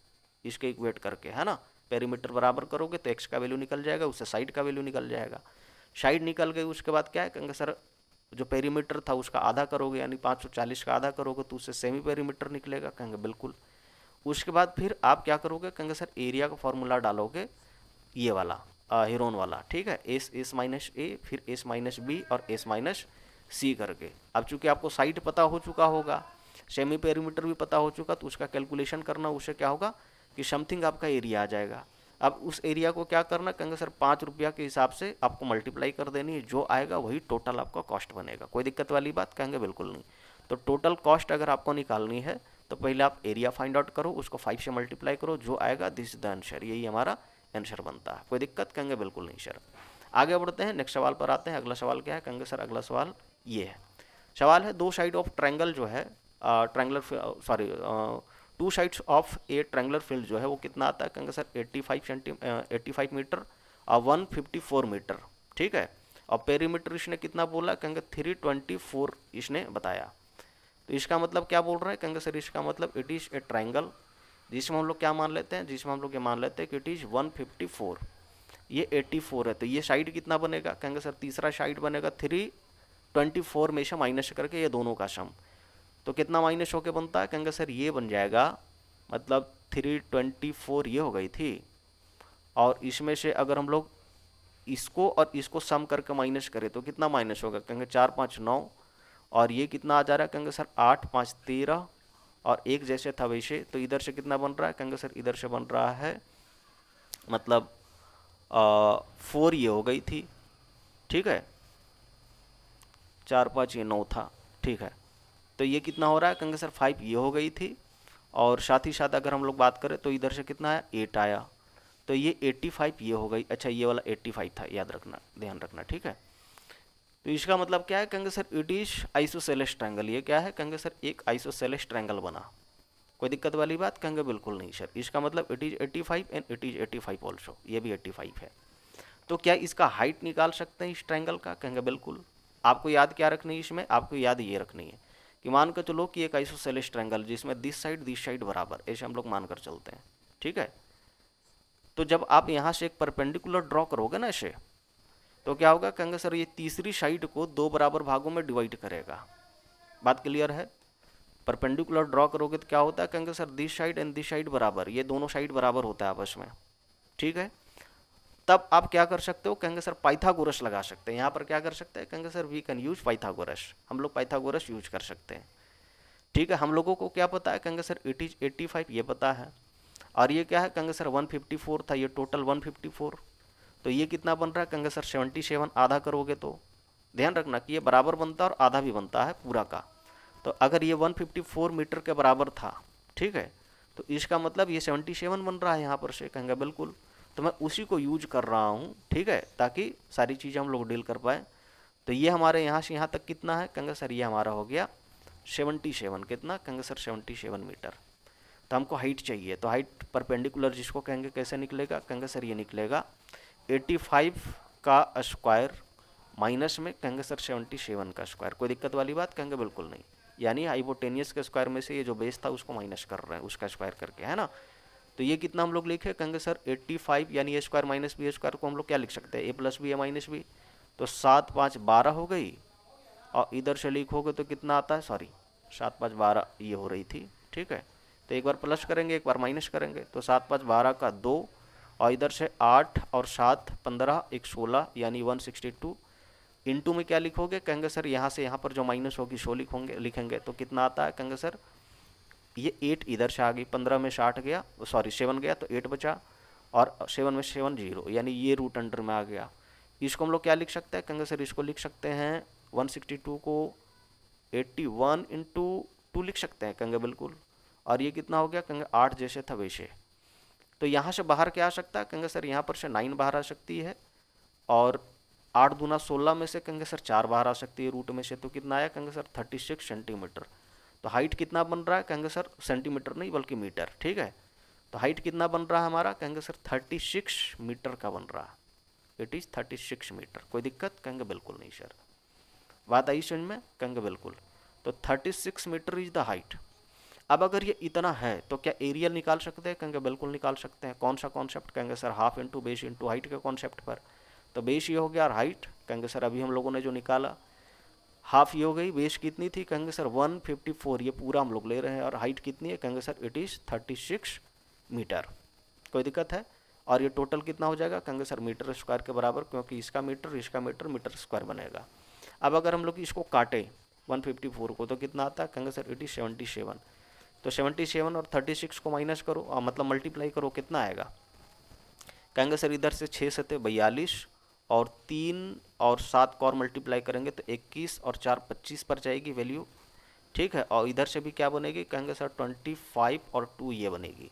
इसके इक्वेट करके, है ना। पेरीमीटर बराबर करोगे तो x का वैल्यू निकल जाएगा, उससे साइड का वैल्यू निकल जाएगा। साइड निकल गई, उसके बाद क्या है, कहेंगे सर जो पेरीमीटर था उसका आधा करोगे, यानी 540 का आधा करोगे तो उससे सेमी पेरीमीटर निकलेगा, कहेंगे बिल्कुल। उसके बाद फिर आप क्या करोगे, कहेंगे सर एरिया का फॉर्मूला डालोगे, ये वाला हीरोन वाला, ठीक है, एस माइनस ए, फिर एस माइनस बी और एस माइनस सी करके। अब चूंकि आपको साइड पता हो चुका होगा, सेमी पेरीमीटर भी पता हो चुका, तो उसका कैलकुलेशन करना, उससे क्या होगा कि समथिंग आपका एरिया आ जाएगा। अब उस एरिया को क्या करना, कहेंगे सर 5 रुपया के हिसाब से आपको मल्टीप्लाई कर देनी है, जो आएगा वही टोटल आपका कॉस्ट बनेगा। कोई दिक्कत वाली बात, कहेंगे बिल्कुल नहीं। तो टोटल कॉस्ट अगर आपको निकालनी है तो पहले आप एरिया फाइंड आउट करो, उसको 5 से मल्टीप्लाई करो, जो आएगा दिस द आंसर, यही हमारा आंसर बनता है। कोई दिक्कत, कहेंगे बिल्कुल नहीं सर। आगे बढ़ते हैं, नेक्स्ट सवाल पर आते हैं। अगला सवाल क्या है, कहेंगे सर अगला सवाल ये है। सवाल है दो साइड ऑफ ट्रायंगल जो है two sides of A triangular field जो है वो कितना आता है, कहेंगे सर 85 मीटर और 154 मीटर, ठीक है। और पेरीमीटर इसने कितना बोला, कहेंगे 324 इसने बताया। तो इसका मतलब क्या बोल रहे हैं, कहेंगे सर इसका मतलब इट इज़ ए ट्रायंगल जिसमें हम लोग क्या मान लेते हैं, जिसमें हम लोग ये मान लेते हैं कि इट इज़ 154, ये 84 है। तो ये साइड कितना बनेगा, कहेंगे सर तीसरा साइड बनेगा 324 में से माइनस करके ये दोनों का सम। तो कितना माइनस होके बनता है, कहेंगे सर ये बन जाएगा, मतलब 324 ये हो गई थी, और इसमें से अगर हम लोग इसको और इसको सम करके माइनस करें तो कितना माइनस होगा, कहेंगे 4 5 9, और ये कितना आ जा रहा है, कहेंगे सर 8 5 13, और एक जैसे था वैसे। तो इधर से कितना बन रहा है, कहेंगे सर इधर से बन रहा है मतलब 4 ये हो गई थी, ठीक है, 4 5 ये 9 था, ठीक है। तो ये कितना हो रहा है, कहेंगे सर 5 ये हो गई थी, और साथ ही साथ अगर हम लोग बात करें तो इधर से कितना है 8 आया, तो ये 85 ये हो गई। अच्छा ये वाला 85 था, याद रखना, ध्यान रखना, ठीक है। तो इसका मतलब क्या है, कहेंगे sir it is isosceles triangle. ये क्या है, कहेंगे सर एक आइसोसेलेस ट्रायंगल बना। कोई दिक्कत वाली बात, कहेंगे बिल्कुल नहीं सर। इसका मतलब it is 85 and it is 85 also, ये भी 85 है। तो क्या इसका हाइट निकाल सकते हैं इस ट्रायंगल का, कहेंगे बिल्कुल। आपको याद क्या रखनी है इसमें, आपको याद ये रखनी है कि मान कर चलो कि एक आइसोसेलेस ट्रायंगल जिसमें दिस साइड बराबर, ऐसे हम लोग मान कर चलते हैं, ठीक है। तो जब आप यहाँ से एक परपेंडिकुलर ड्रॉ करोगे ना ऐसे, तो क्या होगा, कहेंगे सर ये तीसरी साइड को 2 बराबर भागों में डिवाइड करेगा। बात क्लियर है। परपेंडिकुलर ड्रॉ करोगे तो क्या होता है, कहेंगे sir this side and this side बराबर, ये दोनों साइड बराबर होता है आपस में, ठीक है। तब आप क्या कर सकते हो, कहेंगे सर पाइथागोरस लगा सकते हैं। यहाँ पर क्या कर सकते हैं, कहेंगे sir we can use Pythagoras, हम लोग पाइथागोरस यूज कर सकते हैं। ठीक है, हम लोगों को क्या पता है, कहेंगे सर इट इज 85 ये पता है, और ये क्या है, कहेंगे सर 154 था, ये टोटल 154, तो ये कितना बन रहा है, कहेंगे सर 77, आधा करोगे तो ध्यान रखना कि ये बराबर बनता है और आधा भी बनता है पूरा का। तो अगर ये 154 मीटर के बराबर था, ठीक है, तो इसका मतलब ये 77 बन रहा है यहाँ पर से, कहेंगे बिल्कुल। तो मैं उसी को यूज कर रहा हूँ, ठीक है, ताकि सारी चीज़ें हम लोग डील कर पाए। तो ये हमारे यहाँ से यहाँ तक कितना है, कहेंगे सर ये हमारा हो गया 77, कितना, कहेंगे सर 77 मीटर। तो हमको हाइट चाहिए, तो हाइट परपेंडिकुलर जिसको कहेंगे कैसे निकलेगा, कहेंगे सर ये निकलेगा 85 का स्क्वायर माइनस में कहेंगे सर 77 का स्क्वायर। कोई दिक्कत वाली बात, कहेंगे बिल्कुल नहीं, यानी हाइपोटेनियस के स्क्वायर में से ये जो बेस था उसको माइनस कर रहे हैं, उसका स्क्वायर करके, है ना। तो ये कितना हम लोग लिखे, कहेंगे सर 85, यानी ए स्क्वायर माइनस बी स्क्वायर को हम लोग क्या लिख सकते हैं, ए प्लस बी ए माइनस बी। तो 7 5 12 हो गई, और इधर से लिखोगे तो कितना आता है, सॉरी 7 5 12 ये हो रही थी, ठीक है। तो एक बार प्लस करेंगे एक बार माइनस करेंगे, तो 7 5 12 का 2, और इधर से 8 और 7 15 1 16, यानी 162। इनटू में क्या लिखोगे, कहेंगे सर यहाँ से यहाँ पर जो माइनस होगी 100 लिखेंगे, तो कितना आता है, कहेंगे सर ये 8 इधर से आ गई, 15 में 60 गया, सॉरी 7 गया, तो 8 बचा, और 7 में 7 0, यानी ये रूट अंडर में आ गया। इसको हम लोग क्या लिख सकते हैं, कहेंगे सर इसको लिख सकते हैं 162 को 81 इंटू 2 लिख सकते हैं, कहेंगे बिल्कुल। और ये कितना हो गया, कहेंगे 8 जैसे था वैसे। तो यहाँ से बाहर क्या आ सकता है, कहेंगे सर यहाँ पर से 9 बाहर आ सकती है, और 8 दूना 16 में से कहेंगे सर 4 बाहर आ सकती है रूट में से, तो कितना आया, कहेंगे सर 36 सेंटीमीटर। तो हाइट कितना बन रहा है, कहेंगे सर सेंटीमीटर नहीं बल्कि मीटर, ठीक है। तो हाइट कितना बन रहा है हमारा, कहेंगे सर 36 मीटर का बन रहा है, इट इज़ 36 मीटर। कोई दिक्कत, कहेंगे बिल्कुल नहीं सर। बात आई समझ में, कहेंगे बिल्कुल। तो 36 मीटर इज द हाइट। अब अगर ये इतना है तो क्या एरिया निकाल सकते हैं, कहेंगे बिल्कुल निकाल सकते हैं। कौन सा कॉन्सेप्ट, कहेंगे sir half into base into height के कॉन्सेप्ट पर। तो बेस ये हो गया और हाइट, कहेंगे सर अभी हम लोगों ने जो निकाला हाफ ये हो गई, बेस कितनी थी, कहेंगे सर 154, ये पूरा हम लोग ले रहे हैं, और हाइट कितनी है, कहेंगे सर इट इज़ 36 मीटर। कोई दिक्कत है। और ये टोटल कितना हो जाएगा, कहेंगे सर मीटर स्क्वायर के बराबर, क्योंकि इसका मीटर मीटर स्क्वायर बनेगा। अब अगर हम लोग इसको काटे 154 को, तो कितना आता है, कहेंगे सर इट इज़ 77। तो 77 और 36 को माइनस करो, और मतलब मल्टीप्लाई करो, कितना आएगा, कहेंगे सर इधर से 6 सते 42, और 3 और 7 को और मल्टीप्लाई करेंगे तो 21, और 4 25 पर जाएगी वैल्यू, ठीक है। और इधर से भी क्या बनेगी, कहेंगे सर 25 और 2 ये बनेगी,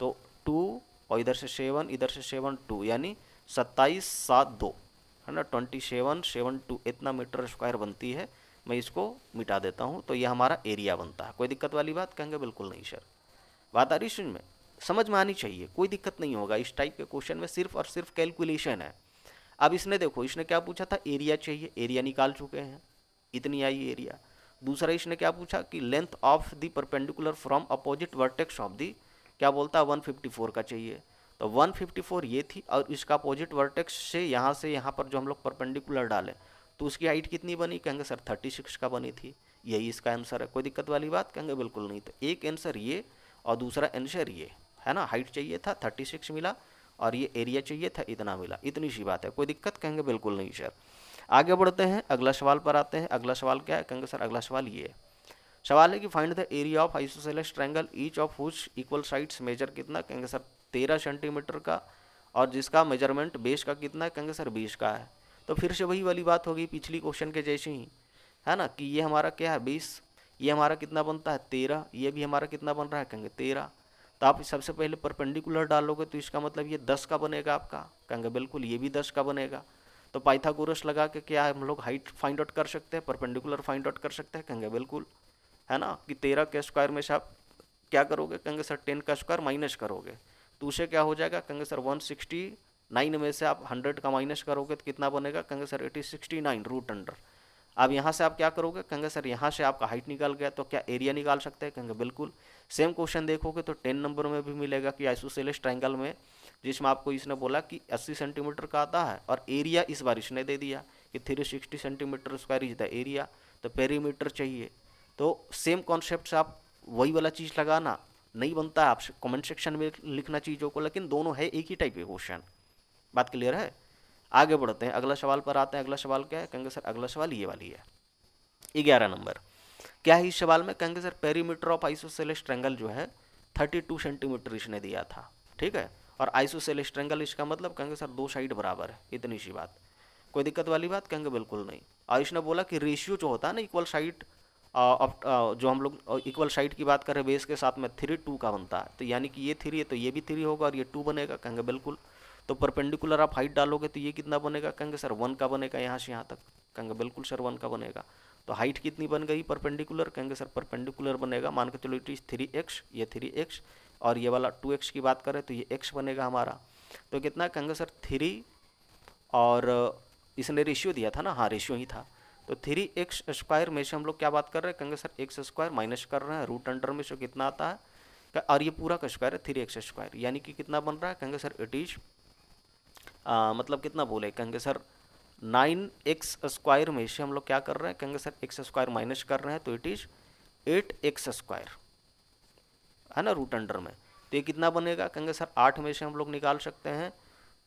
तो 2 और इधर से 7, इधर से 7 2, यानी 27 7 2, है ना, 27 7 2 इतना मीटर स्क्वायर बनती है। मैं इसको मिटा देता हूँ, तो ये हमारा एरिया बनता है। कोई दिक्कत वाली बात, कहेंगे बिल्कुल नहीं सर। बात आ रही समझ में, समझ में आनी चाहिए, कोई दिक्कत नहीं होगा। इस टाइप के क्वेश्चन में सिर्फ और सिर्फ कैलकुलेशन है। अब इसने देखो, इसने क्या पूछा था, एरिया चाहिए, एरिया निकाल चुके हैं, इतनी आई एरिया। दूसरा इसने क्या पूछा कि length of the perpendicular from opposite vertex of the, क्या बोलता है 154 का चाहिए, तो 154 ये थी, और इसका अपोजिट वर्टेक्स से यहाँ पर जो हम लोग परपेंडिकुलर डालें तो उसकी हाइट कितनी बनी, कहेंगे सर 36 का बनी थी। यही इसका आंसर है। कोई दिक्कत वाली बात, कहेंगे बिल्कुल नहीं। तो एक आंसर ये और दूसरा आंसर ये है ना, हाइट चाहिए था 36 मिला, और ये एरिया चाहिए था इतना मिला, इतनी सी बात है। कोई दिक्कत, कहेंगे बिल्कुल नहीं सर। आगे बढ़ते हैं, अगला सवाल पर आते हैं। अगला सवाल क्या है, कहेंगे सर अगला सवाल ये है, सवाल है कि find the area of isosceles triangle each of which equal sides measure कितना, कहेंगे सर 13 सेंटीमीटर का, और जिसका मेजरमेंट बेस का कितना है, कहेंगे सर 20 का है। तो फिर से वही वाली बात होगी पिछली क्वेश्चन के जैसे ही, है ना, कि ये हमारा क्या है 20, ये हमारा कितना बनता है 13, ये भी हमारा कितना बन रहा है, कहेंगे 13। तो आप सबसे पहले परपेंडिकुलर डालोगे तो इसका मतलब ये 10 का बनेगा आपका, कहेंगे बिल्कुल ये भी 10 का बनेगा। तो पाइथागोरस लगा के क्या हम लोग हाइट फाइंड आउट कर सकते हैं, परपेंडिकुलर फाइंड आउट कर सकते हैं, कहेंगे बिल्कुल, है ना, कि 13 के स्क्वायर में से आप क्या करोगे, कहेंगे सर 10 का स्क्वायर माइनस करोगे, तो उसे क्या हो जाएगा, कहेंगे सर 169 में से आप 100 का माइनस करोगे तो कितना बनेगा, कहेंगे सर 69 रूट अंडर। अब यहाँ से आप क्या करोगे, कहेंगे सर यहाँ से आपका हाइट निकाल गया, तो क्या एरिया निकाल सकते हैं, कहेंगे बिल्कुल। सेम क्वेश्चन देखोगे तो 10 नंबर में भी मिलेगा कि आइसोसेलेस ट्रायंगल में, जिसमें आपको इसने बोला कि 80 सेंटीमीटर का आता है, और एरिया इस बार इसने दे दिया कि 360 centimetre square is the area, तो पेरीमीटर चाहिए। तो सेम कॉन्सेप्ट से आप वही वाला चीज़ लगाना नहीं बनता है, आप कमेंट सेक्शन में लिखना चीज़ों को, लेकिन दोनों है एक ही टाइप के क्वेश्चन। बात क्लियर है? आगे बढ़ते हैं, अगला सवाल पर आते हैं। अगला सवाल क्या है? कहेंगे सर अगला सवाल ये वाली है, 11 नंबर। क्या है इस सवाल में? कहेंगे sir perimeter of isosceles triangle जो है 32 सेंटीमीटर इसने दिया था, ठीक है। और आइसोसेलेस ट्रायंगल इसका मतलब कहेंगे सर दो साइड बराबर है, इतनी सी बात। कोई दिक्कत वाली बात? कहेंगे बिल्कुल नहीं। और इसने बोला कि रेशियो जो होता है ना इक्वल साइड, जो हम लोग इक्वल साइड की बात करें बेस के साथ में 3 2 का बनता है, तो यानी कि ये 3 है तो ये भी 3 होगा और ये 2 बनेगा, कहेंगे बिल्कुल। तो परपेंडिकुलर आप हाइट डालोगे तो ये कितना बनेगा? कहेंगे सर 1 का बनेगा यहाँ से यहाँ तक, कहेंगे बिल्कुल सर 1 का बनेगा। तो हाइट कितनी बन गई परपेंडिकुलर? कहेंगे सर परपेंडिकुलर बनेगा, मान के चलो इट इज 3x, ये 3x, और ये वाला 2x की बात करें तो ये x बनेगा हमारा। तो कितना? कहेंगे सर 3, और इसने रेशियो दिया था ना, हाँ रेशियो ही था, तो 3x² में से हम लोग क्या बात कर रहे हैं? कहेंगे सर x² माइनस कर रहे हैं, रूट अंडर में से कितना आता है, और ये पूरा का स्क्वायर है 3x², यानी कि कितना बन रहा है? कहेंगे सर इट इज मतलब कितना बोले? कहेंगे सर 9x² में से हम लोग क्या कर रहे हैं? कहेंगे सर x² माइनस कर रहे हैं, तो इट इज 8x², है ना, रूट अंडर में। तो ये कितना बनेगा? कहेंगे सर 8 में से हम लोग निकाल सकते हैं,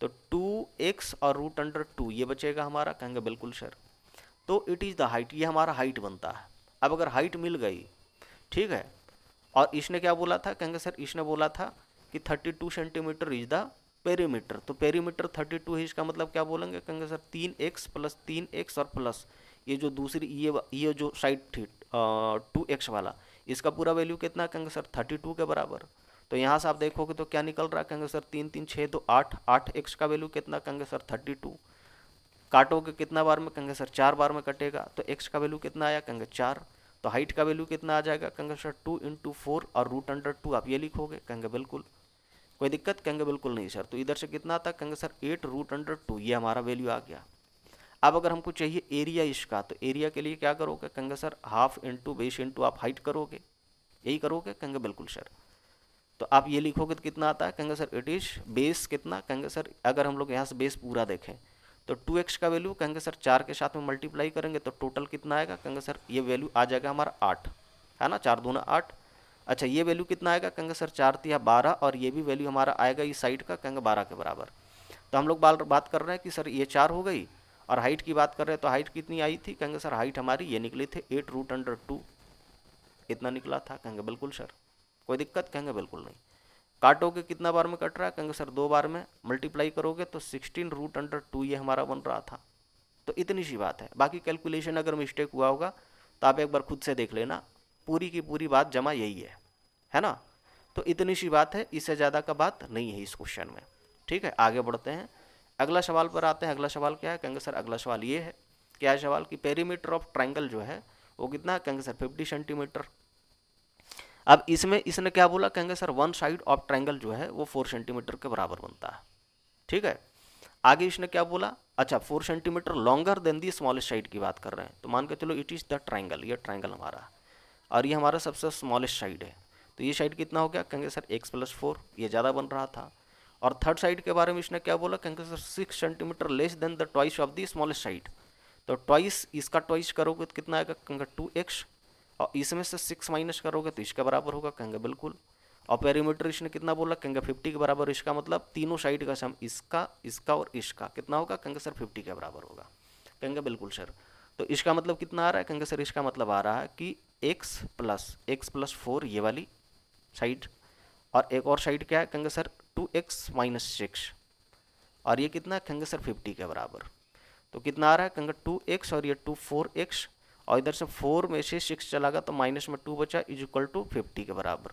तो 2x और रूट अंडर 2 ये बचेगा हमारा, कहेंगे बिल्कुल सर। तो इट इज़ द हाइट, ये हमारा हाइट बनता है। अब अगर हाइट मिल गई, ठीक है, और इसने क्या बोला था? कहेंगे सर इसने बोला था कि 32 सेंटीमीटर इज द पेरीमीटर, तो पेरीमीटर 32 है, इसका मतलब क्या बोलेंगे? कहेंगे सर 3x प्लस 3x और प्लस ये जो दूसरी ये जो साइड थी 2x वाला, इसका पूरा वैल्यू कितना? कहेंगे सर 32 के बराबर। तो यहाँ से आप देखोगे तो क्या निकल रहा है? कहेंगे सर 3 3 6 2 8, 8x का वैल्यू कितना? कहेंगे सर 32। काटोगे कितना बार में? कहेंगे सर 4 बार में कटेगा, तो x का वैल्यू कितना आया? कहेंगे 4। तो हाइट का वैल्यू कितना आ जाएगा? कहेंगे सर 2 × 4 और रूट अंडर 2 आप ये लिखोगे, कहेंगे बिल्कुल। कोई दिक्कत? कहेंगे बिल्कुल नहीं सर। तो इधर से कितना आता? कहेंगे सर 8 रूट अंडर 2, ये हमारा वैल्यू आ गया। अब अगर हमको चाहिए एरिया इसका, तो एरिया के लिए क्या करोगे? कहेंगे sir half into base into आप हाइट करोगे, यही करोगे, कहेंगे बिल्कुल सर। तो आप ये लिखोगे तो कितना आता है? कहेंगे सर इट इज बेस कितना? कहेंगे सर अगर हम लोग यहाँ से बेस पूरा देखें तो 2x का वैल्यू कहेंगे सर 4 के साथ में मल्टीप्लाई करेंगे तो टोटल कितना आएगा? कहेंगे सर ये वैल्यू आ जाएगा हमारा 8, है ना, 4 दूना 8। अच्छा ये वैल्यू कितना आएगा? कहेंगे सर 4 तिया 12, और ये भी वैल्यू हमारा आएगा इस साइड का, कहेंगे 12 के बराबर। तो हम लोग बात कर रहे हैं कि सर ये 4 हो गई, और हाइट की बात कर रहे हैं तो हाइट कितनी आई थी? कहेंगे सर हाइट हमारी ये निकली थी 8 रूट अंडर 2, इतना निकला था, कहेंगे बिल्कुल सर। कोई दिक्कत? कहेंगे बिल्कुल नहीं। काटोगे कितना बार में कट रहा है? कहेंगे सर 2 बार में, मल्टीप्लाई करोगे तो 16 रूट अंडर 2 ये हमारा बन रहा था। तो इतनी सी बात है, बाकी कैलकुलेशन अगर मिस्टेक हुआ होगा तो आप एक बार खुद से देख लेना, पूरी की पूरी बात जमा यही है ना। तो इतनी सी बात है, इससे ज़्यादा का बात नहीं है इस क्वेश्चन में, ठीक है। आगे बढ़ते हैं, अगला सवाल पर आते हैं। अगला सवाल क्या है? कहेंगे सर अगला सवाल ये है, क्या है सवाल कि पेरीमीटर ऑफ ट्रायंगल जो है वो कितना है? कहेंगे सर 50 सेंटीमीटर। अब इसमें इसने क्या बोला? कहेंगे sir one side of triangle जो है वो 4 सेंटीमीटर के बराबर बनता है, ठीक है। आगे इसने क्या बोला? अच्छा 4 centimetre longer than the smallest side की बात कर रहे हैं, तो मान के चलो इट इज़ द ट्रायंगल, ये ट्रायंगल हमारा, और ये हमारा सबसे स्मॉलेस्ट साइड है, तो ये साइड कितना हो गया? कहेंगे सर x + 4, ये ज़्यादा बन रहा था। और थर्ड साइड के बारे में इसने क्या बोला? कहेंगे sir 6 centimetre less than the twice of the smallest side, तो ट्वाइस इसका ट्वाइस करोगे तो कितना आएगा? कहेंगे 2x, और इसमें से 6 माइनस करोगे तो इसके बराबर होगा, कहेंगे बिल्कुल। और पेरीमीटर इसने कितना बोला? कहेंगे 50 के बराबर, इसका मतलब तीनों साइड का सम, इसका, इसका और इसका कितना होगा? कहेंगे सर 50 के बराबर होगा, कहेंगे बिल्कुल सर। तो इसका मतलब कितना आ रहा है? कहेंगे सर इसका मतलब आ रहा है कि x + 4 ये वाली साइड, और एक और साइड क्या है? कहेंगे सर 2x - 6, और ये कितना है? कहेंगे सर 50 के बराबर। तो कितना आ रहा है? कहेंगे 2x और ये 4x, और इधर से 4 में से 6 चला गया तो माइनस में 2 बचा, इज इक्वल टू 50 के बराबर।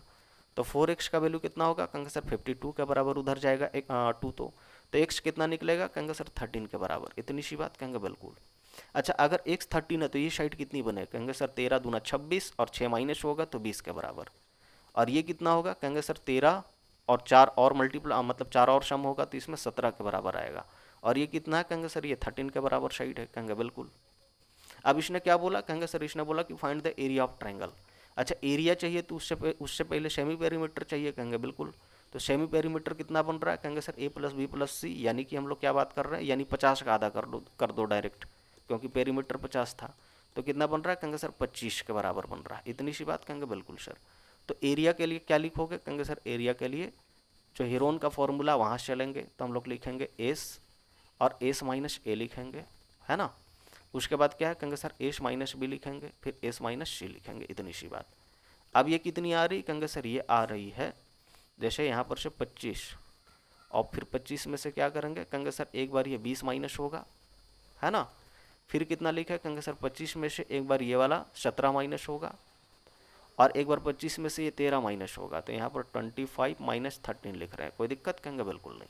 तो 4x का वैल्यू कितना होगा? कहेंगे सर 52 के बराबर, उधर जाएगा 2 तो x कितना निकलेगा? कहेंगे सर 13 के बराबर, इतनी सी बात, कहेंगे बिल्कुल। अच्छा अगर x 13 है तो ये साइड कितनी बने? कहेंगे सर 13 दूना 26, और 6 माइनस होगा तो 20 के बराबर। और ये कितना होगा? कहेंगे सर 13 और 4 और मल्टीप्लाई, मतलब 4 और सम होगा तो इसमें 17 के बराबर आएगा। और ये कितना है? कहेंगे सर ये 13 के बराबर साइड है, कहेंगे बिल्कुल। अब इसने क्या बोला? कहेंगे सर इसने बोला कि find the area of triangle. अच्छा एरिया चाहिए तो उससे पहले सेमी पेरीमीटर चाहिए, कहेंगे बिल्कुल। तो सेमी पेरीमीटर कितना बन रहा है? कहेंगे सर a + b + c, यानी कि हम लोग क्या बात कर रहे हैं, यानी 50 का आधा कर दो डायरेक्ट, क्योंकि पेरीमीटर 50 था। तो कितना बन रहा है? कहेंगे सर 25 के बराबर बन रहा है, इतनी सी बात, कहेंगे बिल्कुल सर। तो एरिया के लिए क्या लिखोगे? कहेंगे सर एरिया के लिए जो हेरोन का फॉर्मूला वहाँ से चलेंगे, तो हम लोग लिखेंगे S और एस माइनस ए लिखेंगे, है ना। उसके बाद क्या है, कहेंगे सर एस माइनस बी लिखेंगे, फिर एस माइनस सी लिखेंगे, इतनी सी बात। अब ये कितनी आ रही, कहेंगे सर ये आ रही है जैसे यहाँ पर से 25, और फिर 25 में से क्या करेंगे, कहेंगे सर एक बार ये 20 माइनस होगा, है ना। फिर कितना लिखा है, कहेंगे सर 25 में से एक बार ये वाला 17 माइनस होगा, और एक बार 25 में से ये 13 माइनस होगा, तो यहाँ पर 25 माइनस 13 लिख रहे हैं, कोई दिक्कत, कहेंगे बिल्कुल नहीं।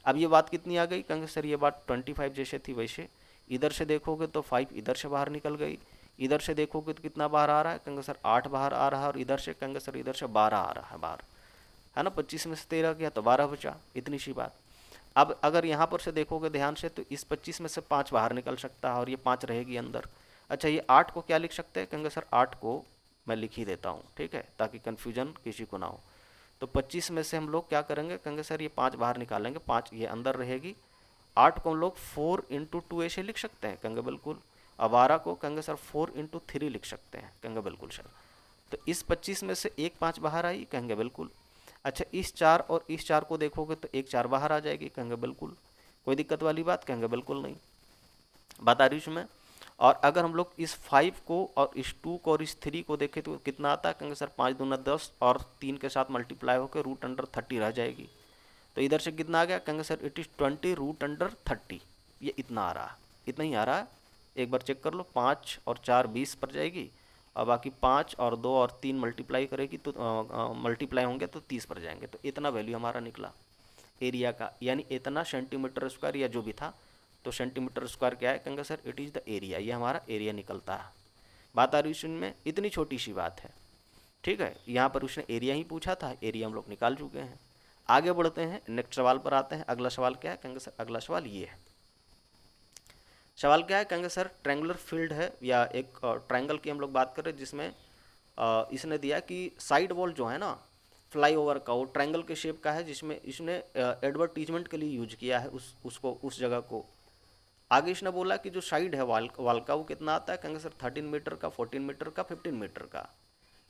अब ये बात कितनी आ गई, कहेंगे सर ये बात 25 जैसे थी वैसे, इधर से देखोगे तो 5 इधर से बाहर निकल गई, इधर से देखोगे तो कितना बाहर आ रहा है, कहेंगे सर 8 बाहर आ रहा है, और इधर से कहेंगे सर इधर से 12 आ रहा है बाहर, है ना। 25 में से 13 गया तो 12 बचा, इतनी सी बात। अब अगर यहाँ पर से देखोगे ध्यान से तो इस 25 में से 5 बाहर निकल सकता है और ये 5 रहेगी अंदर। अच्छा ये 8 को क्या लिख सकते हैं, कहेंगे सर 8 को मैं लिख ही देता हूँ, ठीक है, ताकि कन्फ्यूजन किसी को ना हो। तो 25 में से हम लोग क्या करेंगे, कहेंगे सर ये 5 बाहर निकालेंगे, 5 ये अंदर रहेगी। 8 को हम लोग 4 इंटू 2 ऐसे लिख सकते हैं, कहेंगे बिल्कुल। अब 12 को कहेंगे सर 4 इंटू 3 लिख सकते हैं, कहेंगे बिल्कुल सर। तो इस 25 में से एक 5 बाहर आई, कहेंगे बिल्कुल। अच्छा इस 4 और इस 4 को देखोगे तो एक 4 बाहर आ जाएगी, कहेंगे बिल्कुल। कोई दिक्कत वाली बात, कहेंगे बिल्कुल नहीं, बात आ रही उसमें। और अगर हम लोग इस 5 को और इस 2 को और इस 3 को देखें तो कितना आता है, कहेंगे सर 5 दूना 10 और 3 के साथ मल्टीप्लाई होकर रूट अंडर 30 रह जाएगी। तो इधर से कितना आ गया, कहेंगे sir it is 20 root under 30, ये इतना आ रहा है, इतना ही आ रहा है। एक बार चेक कर लो, 5 और 4 20 पर जाएगी, और बाकी 5 और 2 और 3 मल्टीप्लाई करेगी तो मल्टीप्लाई होंगे तो 30 पर जाएंगे। तो इतना वैल्यू हमारा निकला एरिया का, यानी इतना सेंटीमीटर स्क्वायर या जो भी था। तो सेंटीमीटर स्क्वायर क्या है, कहेंगे sir it is the area, ये हमारा एरिया निकलता है। बात आ रही है में, इतनी छोटी सी बात है, ठीक है। यहाँ पर उसने एरिया ही पूछा था, एरिया हम लोग निकाल चुके हैं। आगे बढ़ते हैं, नेक्स्ट सवाल पर आते हैं। अगला सवाल क्या है, कहेंगे सर अगला सवाल ये है। सवाल क्या है, कहेंगे सर ट्रायंगुलर फील्ड है, या एक ट्रायंगल की हम लोग बात कर रहे हैं जिसमें इसने दिया कि साइड वॉल जो है ना फ्लाईओवर का, वो ट्रायंगल के शेप का है, जिसमें इसने एडवर्टीजमेंट के लिए यूज किया है उसको, उस जगह को। आगे इसने बोला कि जो साइड है वाल का वो कितना आता है, कहेंगे सर 13 मीटर का, 14 मीटर का, 15 मीटर का।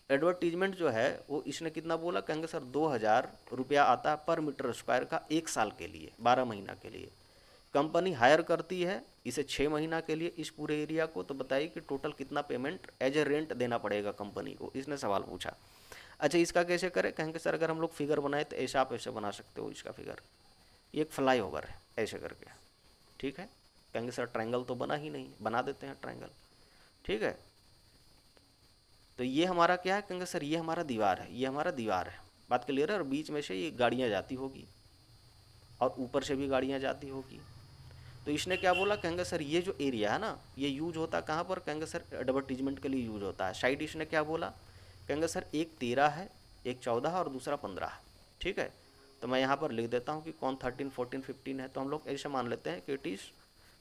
एडवर्टीजमेंट जो है वो इसने कितना बोला, कहेंगे सर 2000 रुपया आता है पर मीटर स्क्वायर का, 1 साल के लिए, 12 महीना के लिए। कंपनी हायर करती है इसे 6 महीना के लिए इस पूरे एरिया को, तो बताइए कि टोटल कितना पेमेंट एज ए रेंट देना पड़ेगा कंपनी को, इसने सवाल पूछा। अच्छा इसका कैसे करें, कहेंगे सर अगर हम लोग फिगर बनाए तो ऐसा आप ऐसे बना सकते हो इसका फिगर। ये एक फ्लाई ओवर है ऐसे करके, ठीक है। कहेंगे सर ट्रायंगल तो बना ही नहीं, बना देते हैं ट्रायंगल, ठीक है। तो ये हमारा क्या है, कहेंगे सर ये हमारा दीवार है, ये हमारा दीवार है, बात क्लियर है। और बीच में से ये गाड़ियाँ जाती होगी और ऊपर से भी गाड़ियाँ जाती होगी। तो इसने क्या बोला, कहेंगे सर ये जो एरिया है ना ये यूज होता है कहाँ पर, कहेंगे सर एडवर्टीजमेंट के लिए यूज होता है। साइड इसने क्या बोला, कहेंगे सर एक 13 है, एक 14 है और दूसरा 15 है, ठीक है। तो मैं यहाँ पर लिख देता हूँ कि कौन 13 14 15 है। तो हम लोग ऐसे मान लेते हैं कि इट इज़,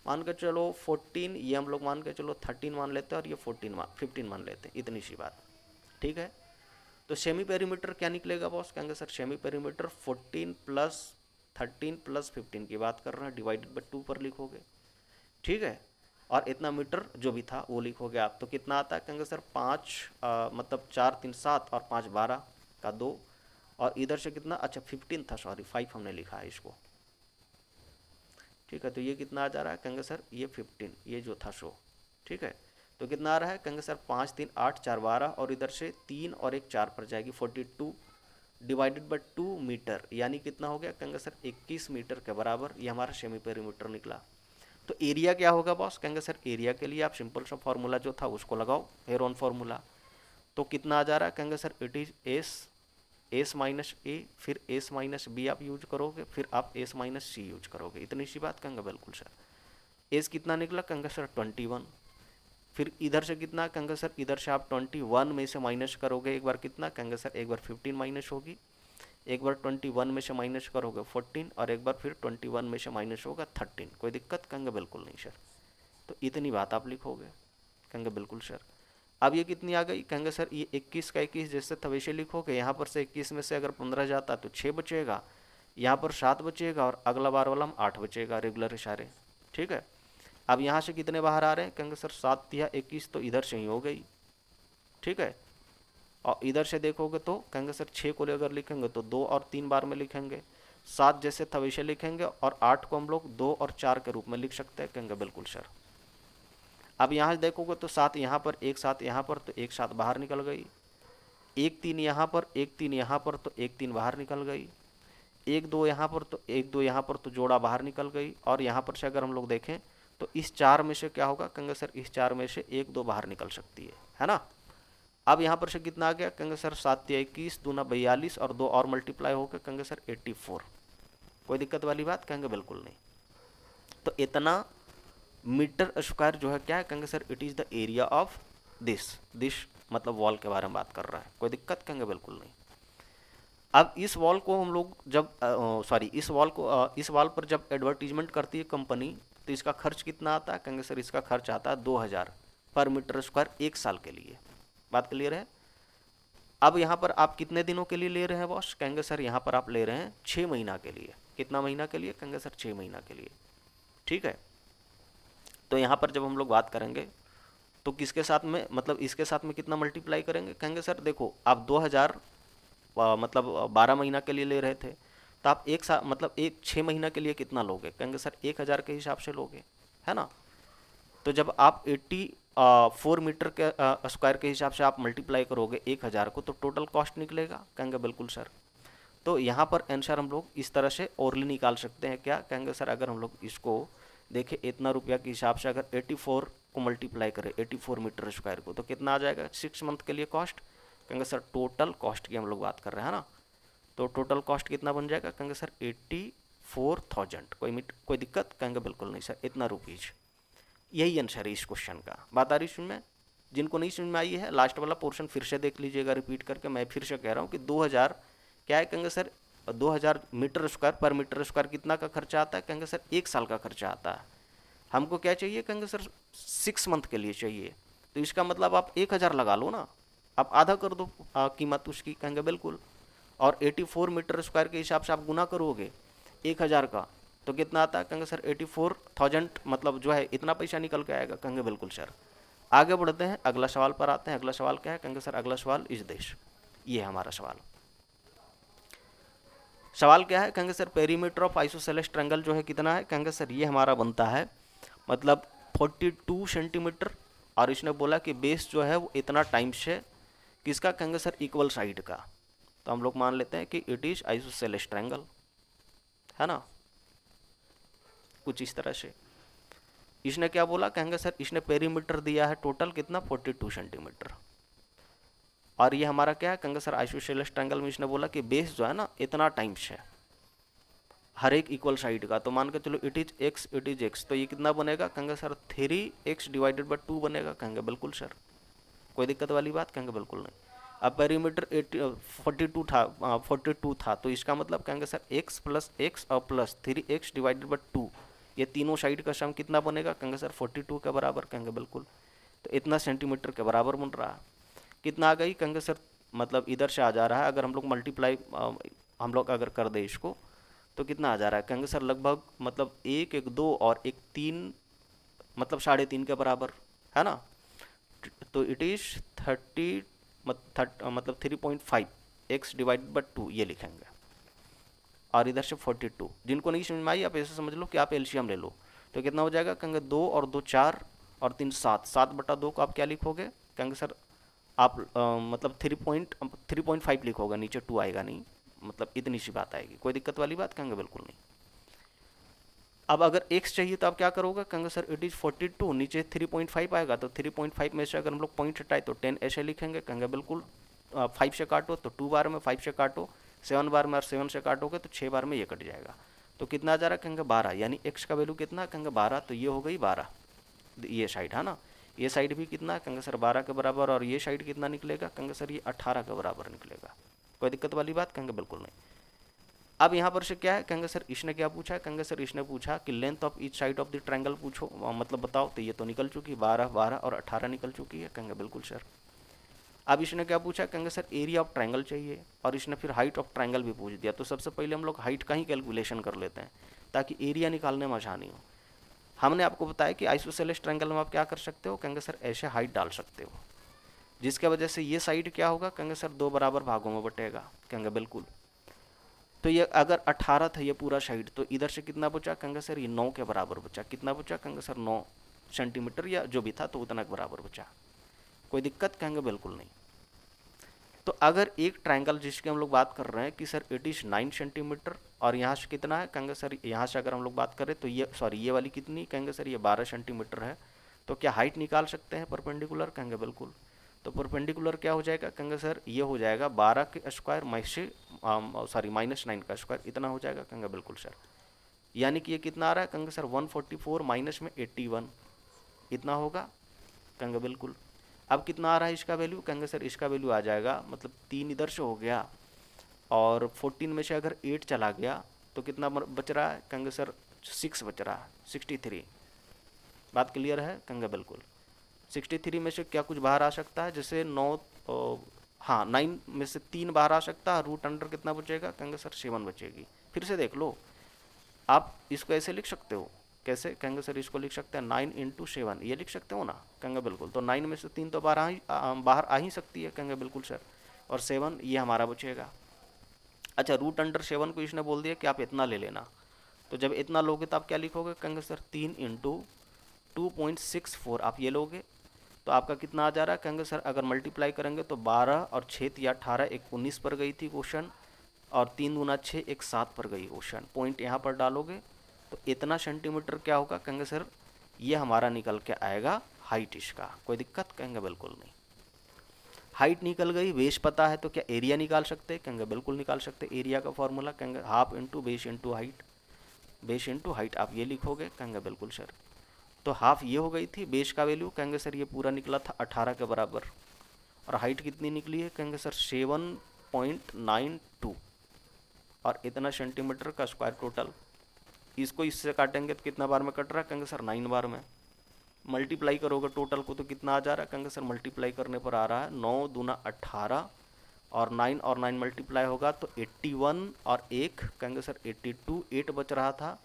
मान के चलो 14, ये हम लोग मान के चलो 13 मान लेते हैं, और ये 15 मान लेते हैं, इतनी सी बात, ठीक है। तो सेमी पेरीमीटर क्या निकलेगा बॉस, कहेंगे sir semi perimeter 14 plus 13 plus 15 की बात कर रहे हैं, डिवाइडेड बाई 2 पर लिखोगे, ठीक है। और इतना मीटर जो भी था वो लिखोगे आप। तो कितना आता है, कहेंगे सर 5 मतलब 4 3 7 और 5 12 का 2, और इधर से कितना, अच्छा 15 था, सॉरी 5 हमने लिखा है इसको, ठीक है। तो ये कितना आ जा रहा है, कहेंगे सर ये 15, ये जो था शो, ठीक है। तो कितना आ रहा है, कहेंगे सर 5 3 8 4 12, और इधर से 3 और एक 4 पर जाएगी, 42 डिवाइडेड बाई 2 मीटर, यानी कितना हो गया, कहेंगे सर 21 मीटर के बराबर। ये हमारा सेमी पेरीमीटर निकला। तो एरिया क्या होगा बॉस, कहेंगे सर एरिया के लिए आप सिंपल सा फॉर्मूला जो था उसको लगाओ, हेरोन फॉर्मूला। तो कितना आ जा रहा है, कहेंगे sir it is S minus A, फिर एस माइनस बी आप यूज करोगे, फिर आप एस माइनस सी यूज करोगे, इतनी सी बात, कहेंगे बिल्कुल सर। एस कितना निकला, कहेंगे सर 21, फिर इधर से कितना, कहेंगे सर इधर से आप 21 में से माइनस करोगे एक बार कितना, कहेंगे सर एक बार 15 माइनस होगी, एक बार 21 में से माइनस करोगे 14, और एक बार फिर 21 में से माइनस होगा 13। कोई दिक्कत, कहेंगे बिल्कुल नहीं सर। तो इतनी बात आप लिखोगे, कहेंगे बिल्कुल सर। अब ये कितनी आ गई, कहेंगे सर ये 21 का 21 जैसे था वैसे लिखोगे। यहाँ पर से 21 में से अगर 15 जाता तो 6 बचेगा, यहाँ पर 7 बचेगा, और अगला बार वाला में 8 बचेगा, रेगुलर इशारे, ठीक है। अब यहाँ से कितने बाहर आ रहे हैं, कहेंगे सर 7 या 21, तो इधर से ही हो गई, ठीक है। और इधर से देखोगे तो कहेंगे सर 6 को अगर लिखेंगे तो 2 और 3 बार में लिखेंगे, 7 जैसे था वैसे लिखेंगे, और 8 को हम लोग 2 और 4 के रूप में लिख सकते हैं। कहेंगे बिल्कुल सर। अब यहाँ देखोगे तो 7 यहाँ पर, एक 7 यहाँ पर, तो एक 7 बाहर निकल गई। एक 3 यहाँ पर, एक 3 यहाँ पर, तो एक 3 बाहर निकल गई। एक 2 यहाँ पर, तो एक 2 यहाँ पर, तो जोड़ा बाहर निकल गई। और यहाँ पर से अगर हम लोग देखें तो इस 4 में से क्या होगा? कहेंगे सर इस 4 में से 1 2 बाहर निकल सकती है ना। अब यहाँ पर से कितना आ गया? कहेंगे सर 7 या 21, 2 ना 42, और 2 और मल्टीप्लाई होकर कहेंगे सर 84। कोई दिक्कत वाली बात? कहेंगे बिल्कुल नहीं। तो इतना मीटर स्क्वायर जो है क्या है? कहेंगे sir it is the area of this मतलब वॉल के बारे में बात कर रहा है। कोई दिक्कत? कहेंगे बिल्कुल नहीं। अब इस वॉल को हम लोग जब इस वॉल पर जब एडवर्टीजमेंट करती है कंपनी, तो इसका खर्च कितना आता है? कहेंगे सर इसका खर्च आता है 2000 पर मीटर स्क्वायर 1 साल के लिए। बात क्लियर है? अब यहाँ पर आप कितने दिनों के लिए ले रहे हैं बॉस? कहेंगे सर यहाँ पर आप ले रहे हैं 6 महीना के लिए। कितना महीना के लिए? कहेंगे सर 6 महीना के लिए। ठीक है। तो यहाँ पर जब हम लोग बात करेंगे तो किसके साथ में, मतलब इसके साथ में कितना मल्टीप्लाई करेंगे? कहेंगे सर देखो आप 2000 मतलब 12 महीना के लिए ले रहे थे, तो आप एक साल मतलब एक 6 महीना के लिए कितना लोगे? कहेंगे सर 1000 के हिसाब से लोगे, है ना। तो जब आप 84 मीटर के स्क्वायर के हिसाब से आप मल्टीप्लाई करोगे 1000 को, तो टोटल कॉस्ट निकलेगा। कहेंगे बिल्कुल सर। तो यहाँ पर आंसर हम लोग इस तरह से ओरली निकाल सकते हैं। क्या? कहेंगे सर अगर हम लोग इसको देखें इतना रुपया के हिसाब से, अगर 84 को मल्टीप्लाई करें 84 मीटर स्क्वायर को, तो कितना आ जाएगा 6 मंथ के लिए कॉस्ट? कहेंगे सर टोटल कॉस्ट की हम लोग बात कर रहे हैं ना, तो टोटल कॉस्ट कितना बन जाएगा? कहेंगे सर 84,000। कोई दिक्कत? कहेंगे बिल्कुल नहीं सर, इतना रुपीज। यही आंसर है इस क्वेश्चन का। बात आ रही समझ में? जिनको नहीं समझ में आई है लास्ट वाला पोर्शन फिर से देख लीजिएगा रिपीट करके। मैं फिर से कह रहा हूँ कि 2000 क्या है? कहेंगे सर 2000 मीटर स्क्वायर पर मीटर स्क्वायर कितना का खर्चा आता है? कहेंगे सर 1 साल का खर्चा आता है। हमको क्या चाहिए? कहेंगे सर 6 मंथ के लिए चाहिए। तो इसका मतलब आप 1000 लगा लो ना, आप आधा कर दो कीमत उसकी। कहेंगे बिल्कुल। और 84 मीटर स्क्वायर के हिसाब से आप गुना करोगे 1000 का, तो कितना आता है? कहेंगे सर 84,000 मतलब जो है इतना पैसा निकल के आएगा। कहेंगे बिल्कुल सर। आगे बढ़ते हैं, अगला सवाल पर आते हैं। अगला सवाल क्या है? कहेंगे सर अगला सवाल इस देश, ये है हमारा सवाल। सवाल क्या है? कहेंगे sir perimeter of isosceles triangle जो है कितना है? कहेंगे सर ये हमारा बनता है मतलब 42 सेंटीमीटर, और इसने बोला कि बेस जो है वो इतना टाइम्स है किसका? कहेंगे सर इक्वल साइड का। तो हम लोग मान लेते हैं कि इट इज आइसोसेलेस ट्रायंगल, है ना, कुछ इस तरह से। इसने क्या बोला? कहेंगे सर इसने पेरीमीटर दिया है टोटल कितना? 42 सेंटीमीटर। और ये हमारा क्या है? कहेंगे सर आइसोसेलेस ट्रायंगल में इसने बोला कि बेस जो है ना इतना टाइम्स है हर एक इक्वल साइड का। तो मान के चलो it is x, it is x, तो ये कितना बनेगा? कहेंगे सर 3x डिवाइडेड बाई 2 बनेगा। कहेंगे बिल्कुल सर। कोई दिक्कत वाली बात? कहेंगे बिल्कुल नहीं। अब पेरीमीटर 42 था, तो इसका मतलब कहेंगे सर x प्लस एक्स और प्लस 3x डिवाइडेड बाई 2, ये तीनों साइड का सम कितना बनेगा? कहेंगे सर 42 के बराबर। कहेंगे बिल्कुल। तो इतना सेंटीमीटर के बराबर बन रहा है। कितना आ गई? कहेंगे सर मतलब इधर से आ जा रहा है, अगर हम लोग मल्टीप्लाई हम लोग अगर कर दे इसको तो कितना आ जा रहा है? कहेंगे सर लगभग मतलब 1 1 2 और 1 3 मतलब 3.5 के बराबर, है ना। तो इट इज 30 मतलब 3.5 x डिवाइडेड बाई 2 ये लिखेंगे, और इधर से 42। जिनको नहीं समझ में आई आप ऐसे समझ लो कि आप एलसीएम ले लो, तो कितना हो जाएगा? कहेंगे 2 और 2 4 और 3 7, 7/2 को आप क्या लिखोगे? कहेंगे सर आप मतलब 3.5 लिखोगे, नीचे 2 आएगा नहीं, मतलब इतनी सी बात आएगी। कोई दिक्कत वाली बात? कहेंगे बिल्कुल नहीं। अब अगर x चाहिए तो आप क्या करोगे? कहेंगे सर इट इज़ 42, नीचे 3.5 आएगा, तो 3.5 में से अगर हम लोग पॉइंट हटाए तो 10 ऐसे लिखेंगे। कहेंगे बिल्कुल। 5 से काटो तो 2 बार में, 5 से काटो 7 बार में, और 7 से काटोगे तो 6 बार में ये कट जाएगा। तो कितना आ जा रहा है? कहेंगे 12, यानी x का वैल्यू कितना? कहेंगे 12, तो ये हो गई 12 ये साइड, है ना। ये साइड भी कितना? कहेंगे सर 12 के बराबर, और ये साइड कितना निकलेगा? कहेंगे सर ये 18 के बराबर निकलेगा। कोई दिक्कत वाली बात? कहेंगे बिल्कुल नहीं। अब यहाँ पर से क्या है? कहेंगे सर इसने क्या पूछा? कहेंगे सर इसने पूछा कि length of each side of the triangle पूछो, मतलब बताओ। तो ये तो निकल चुकी, 12 12 और 18 निकल चुकी है। कहेंगे बिल्कुल सर। अब इसने क्या पूछा? कहेंगे सर एरिया ऑफ ट्रायंगल चाहिए, और इसने फिर हाइट ऑफ ट्रायंगल भी पूछ दिया। तो सबसे पहले हम लोग हाइट का ही कैलकुलेशन कर लेते हैं ताकि एरिया निकालने में आसानी हो। हमने आपको बताया कि आइसोसेलेस ट्रायंगल में आप क्या कर सकते हो? कहेंगे सर ऐसे हाइट डाल सकते हो, जिसके वजह से ये साइड क्या होगा? कहेंगे सर 2 बराबर भागों में बटेगा। कहेंगे बिल्कुल। तो ये अगर 18 था ये पूरा साइड, तो इधर से कितना बचा, कहेंगे सर ये 9 के बराबर बचा। कितना बचा, कहेंगे सर 9 सेंटीमीटर या जो भी था तो उतना के बराबर बचा। कोई दिक्कत, कहेंगे बिल्कुल नहीं। तो अगर एक ट्रायंगल जिसकी हम लोग बात कर रहे हैं कि सर इट इज़ 9 सेंटीमीटर और यहाँ से कितना है, कहेंगे सर यहाँ से अगर हम लोग बात करें तो ये सॉरी ये वाली कितनी, कहेंगे सर ये 12 सेंटीमीटर है। तो क्या हाइट निकाल सकते हैं परपेंडिकुलर, कहेंगे बिल्कुल। तो परपेंडिकुलर क्या हो जाएगा, कहेंगे सर ये हो जाएगा 12 के स्क्वायर -9 का स्क्वायर, इतना हो जाएगा, कहेंगे बिल्कुल सर। यानी कि ये कितना आ रहा है, कहेंगे सर 144 माइनस में 81, इतना होगा, कहेंगे बिल्कुल। अब कितना आ रहा है इसका वैल्यू, कहेंगे सर इसका वैल्यू आ जाएगा, मतलब 3 इधर से हो गया और 14 में से अगर 8 चला गया तो कितना बच रहा है, कहेंगे सर 6 बच रहा है, 63। बात क्लियर है, कहेंगे बिल्कुल। 63 में से क्या कुछ बाहर आ सकता है, जैसे 9 हाँ 9 में से 3 बाहर आ सकता है, रूट अंडर कितना बचेगा, कहेंगे सर 7 बचेगी। फिर से देख लो, आप इसको ऐसे लिख सकते हो, कैसे, कहेंगे सर इसको लिख सकते हैं 9 × 7, ये लिख सकते हो ना, कहेंगे बिल्कुल। तो 9 में से 3 तो बाहर आ ही सकती है, कहेंगे बिल्कुल सर, और 7 ये हमारा बचेगा। अच्छा, रूट अंडर 7 को इसने बोल दिया कि आप इतना ले लेना, तो जब इतना लोगे तो आप क्या लिखोगे, कहेंगे सर 3 × 2.64 आप ये लोगे, तो आपका कितना आ जा रहा है, कहेंगे सर अगर मल्टीप्लाई करेंगे तो 12 और 6 या 18 एक 19 पर गई थी क्वेश्चन, और 3 दूना 6 एक 7 पर गई क्वेश्चन। पॉइंट यहाँ पर डालोगे तो इतना सेंटीमीटर क्या होगा, कहेंगे सर ये हमारा निकल के आएगा हाइट इसका। कोई दिक्कत, कहेंगे बिल्कुल नहीं। हाइट निकल गई, बेस पता है तो क्या एरिया निकाल सकते हैं, कहेंगे बिल्कुल निकाल सकते। एरिया का फॉर्मूला कहेंगे half into base into height, base into height आप ये लिखोगे, कहेंगे बिल्कुल सर। तो हाफ ये हो गई थी, बेस का वैल्यू कहेंगे सर ये पूरा निकला था 18 के बराबर, और हाइट कितनी निकली है, कहेंगे सर 7.92, और इतना सेंटीमीटर का स्क्वायर टोटल। इसको इससे काटेंगे तो कितना बार में कट रहा है, कहेंगे सर 9 बार में। मल्टीप्लाई करोगे टोटल को तो कितना आ जा रहा है, कहेंगे सर मल्टीप्लाई करने पर आ रहा है 9 दूना 18 और 9 मल्टीप्लाई होगा तो 81 और 1 कहेंगे सर 82, 8 बच रहा था,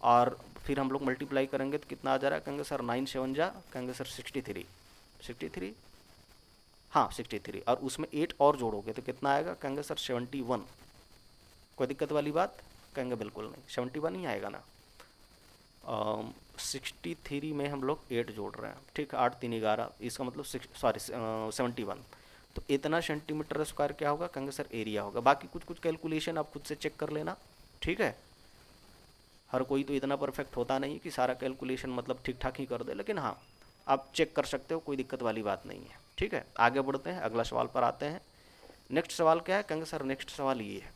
और फिर हम लोग मल्टीप्लाई करेंगे तो कितना आ जा रहा है, कहेंगे सर 9 7 जा, कहेंगे सर 63 हाँ 63, और उसमें 8 और जोड़ोगे तो कितना आएगा, कहेंगे सर 71। कोई दिक्कत वाली बात, कहेंगे बिल्कुल नहीं, 71 ही आएगा ना। 63 में हम लोग 8 जोड़ रहे हैं, ठीक, 8 3 11, इसका मतलब 71। तो इतना सेंटीमीटर स्क्वायर क्या होगा, कहेंगे सर एरिया होगा। बाकी कुछ कैलकुलेशन आप खुद से चेक कर लेना, ठीक है। हर कोई तो इतना परफेक्ट होता नहीं कि सारा कैलकुलेशन मतलब ठीक ठाक ही कर दे, लेकिन हाँ आप चेक कर सकते हो, कोई दिक्कत वाली बात नहीं है, ठीक है। आगे बढ़ते हैं, अगला सवाल पर आते हैं। नेक्स्ट सवाल क्या है, कहेंगे सर नेक्स्ट सवाल ये है,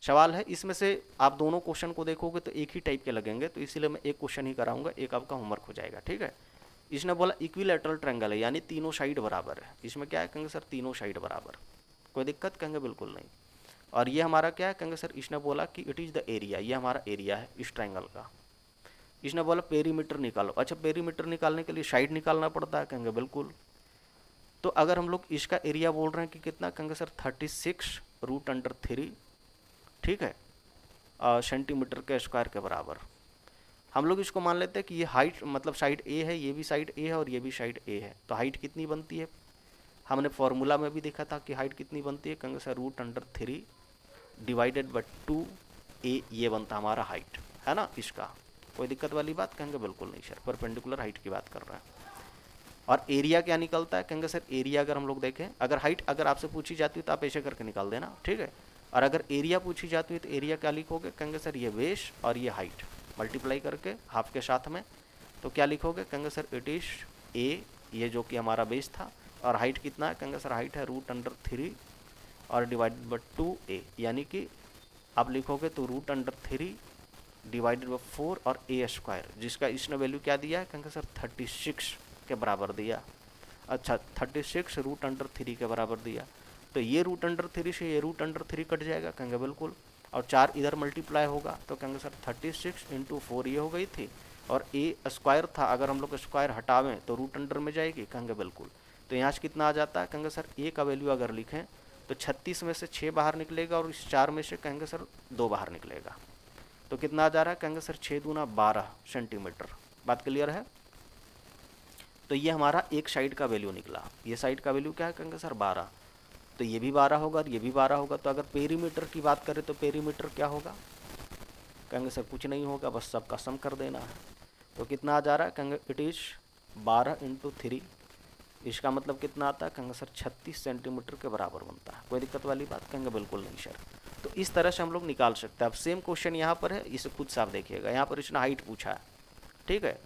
सवाल है इसमें से आप दोनों क्वेश्चन को देखोगे तो एक ही टाइप के लगेंगे, तो इसीलिए मैं एक क्वेश्चन ही कराऊंगा, एक आपका होमवर्क हो जाएगा, ठीक है। इसने बोला इक्विलैटरल ट्रायंगल है, यानी तीनों साइड बराबर है। इसमें क्या है, कहेंगे सर तीनों साइड बराबर। कोई दिक्कत, कहेंगे बिल्कुल नहीं। और ये हमारा क्या है, कहेंगे सर इसने बोला कि इट इज़ द एरिया, ये हमारा एरिया है इस ट्रायंगल का। इसने बोला पेरीमीटर निकालो। अच्छा, पेरीमीटर निकालने के लिए साइड निकालना पड़ता है, कहेंगे बिल्कुल। तो अगर हम लोग इसका एरिया बोल रहे हैं कि कितना, कहेंगे सर 36√3, ठीक है, सेंटीमीटर के स्क्वायर के बराबर। हम लोग इसको मान लेते हैं कि ये हाइट मतलब साइड ए है, ये भी साइड ए है और ये भी साइड ए है, तो हाइट कितनी बनती है, हमने फॉर्मूला में भी देखा था कि हाइट कितनी बनती है, कहेंगे सर √3 डिवाइडेड बाय 2a, ये बनता हमारा हाइट, है ना इसका। कोई दिक्कत वाली बात, कहेंगे बिल्कुल नहीं सर, परपेंडिकुलर हाइट की बात कर रहे हैं। और एरिया क्या निकलता है, कहेंगे सर एरिया अगर हम लोग देखें, अगर हाइट अगर आपसे पूछी जाती है तो आप ऐसे करके निकाल देना, ठीक है। और अगर एरिया पूछी जाती है तो एरिया क्या लिखोगे, कहेंगे सर ये बेस और ये हाइट मल्टीप्लाई करके हाफ के साथ में, तो क्या लिखोगे, कहेंगे सर इट इज ए, ये जो कि हमारा बेस था, और हाइट कितना है, कहेंगे सर हाइट है √3 और डिवाइडेड बाय 2a, यानी कि आप लिखोगे तो √3 डिवाइडेड बाय 4 और a स्क्वायर, जिसका इसने वैल्यू क्या दिया है, कहेंगे सर 36 के बराबर दिया। अच्छा, 36 √3 के बराबर दिया, तो ये √3 से ये √3 कट जाएगा, कहेंगे बिल्कुल, और 4 इधर मल्टीप्लाई होगा तो कहेंगे सर 36 × 4 ये हो गई थी, और a स्क्वायर था, अगर हम लोग स्क्वायर हटावें तो √अंडर में जाएगी, कहेंगे बिल्कुल। तो यहाँ से कितना आ जाता है, कहेंगे सर a का वैल्यू अगर लिखें तो 36 में से 6 बाहर निकलेगा और इस 4 में से कहेंगे सर 2 बाहर निकलेगा, तो कितना आ जा रहा है, कहेंगे सर 6 दूना 12 सेंटीमीटर। बात क्लियर है। तो ये हमारा एक साइड का वैल्यू निकला, ये साइड का वैल्यू क्या है, कहेंगे सर 12। तो ये भी 12 होगा और ये भी 12 होगा। तो अगर पेरीमीटर की बात करें तो पेरीमीटर क्या होगा? कहेंगे सर कुछ नहीं होगा, बस सबका सम कर देना है। तो कितना आ जा रहा है? कहेंगे इट इज़ 12 × 3। इसका मतलब कितना आता है? कहेंगे सर 36 सेंटीमीटर के बराबर बनता है। कोई दिक्कत वाली बात? कहेंगे बिल्कुल नहीं सर। तो इस तरह से हम लोग निकाल सकते हैं। अब सेम क्वेश्चन यहाँ पर है, इसे खुद से आप देखिएगा। यहाँ पर इसने हाइट पूछा है, ठीक है,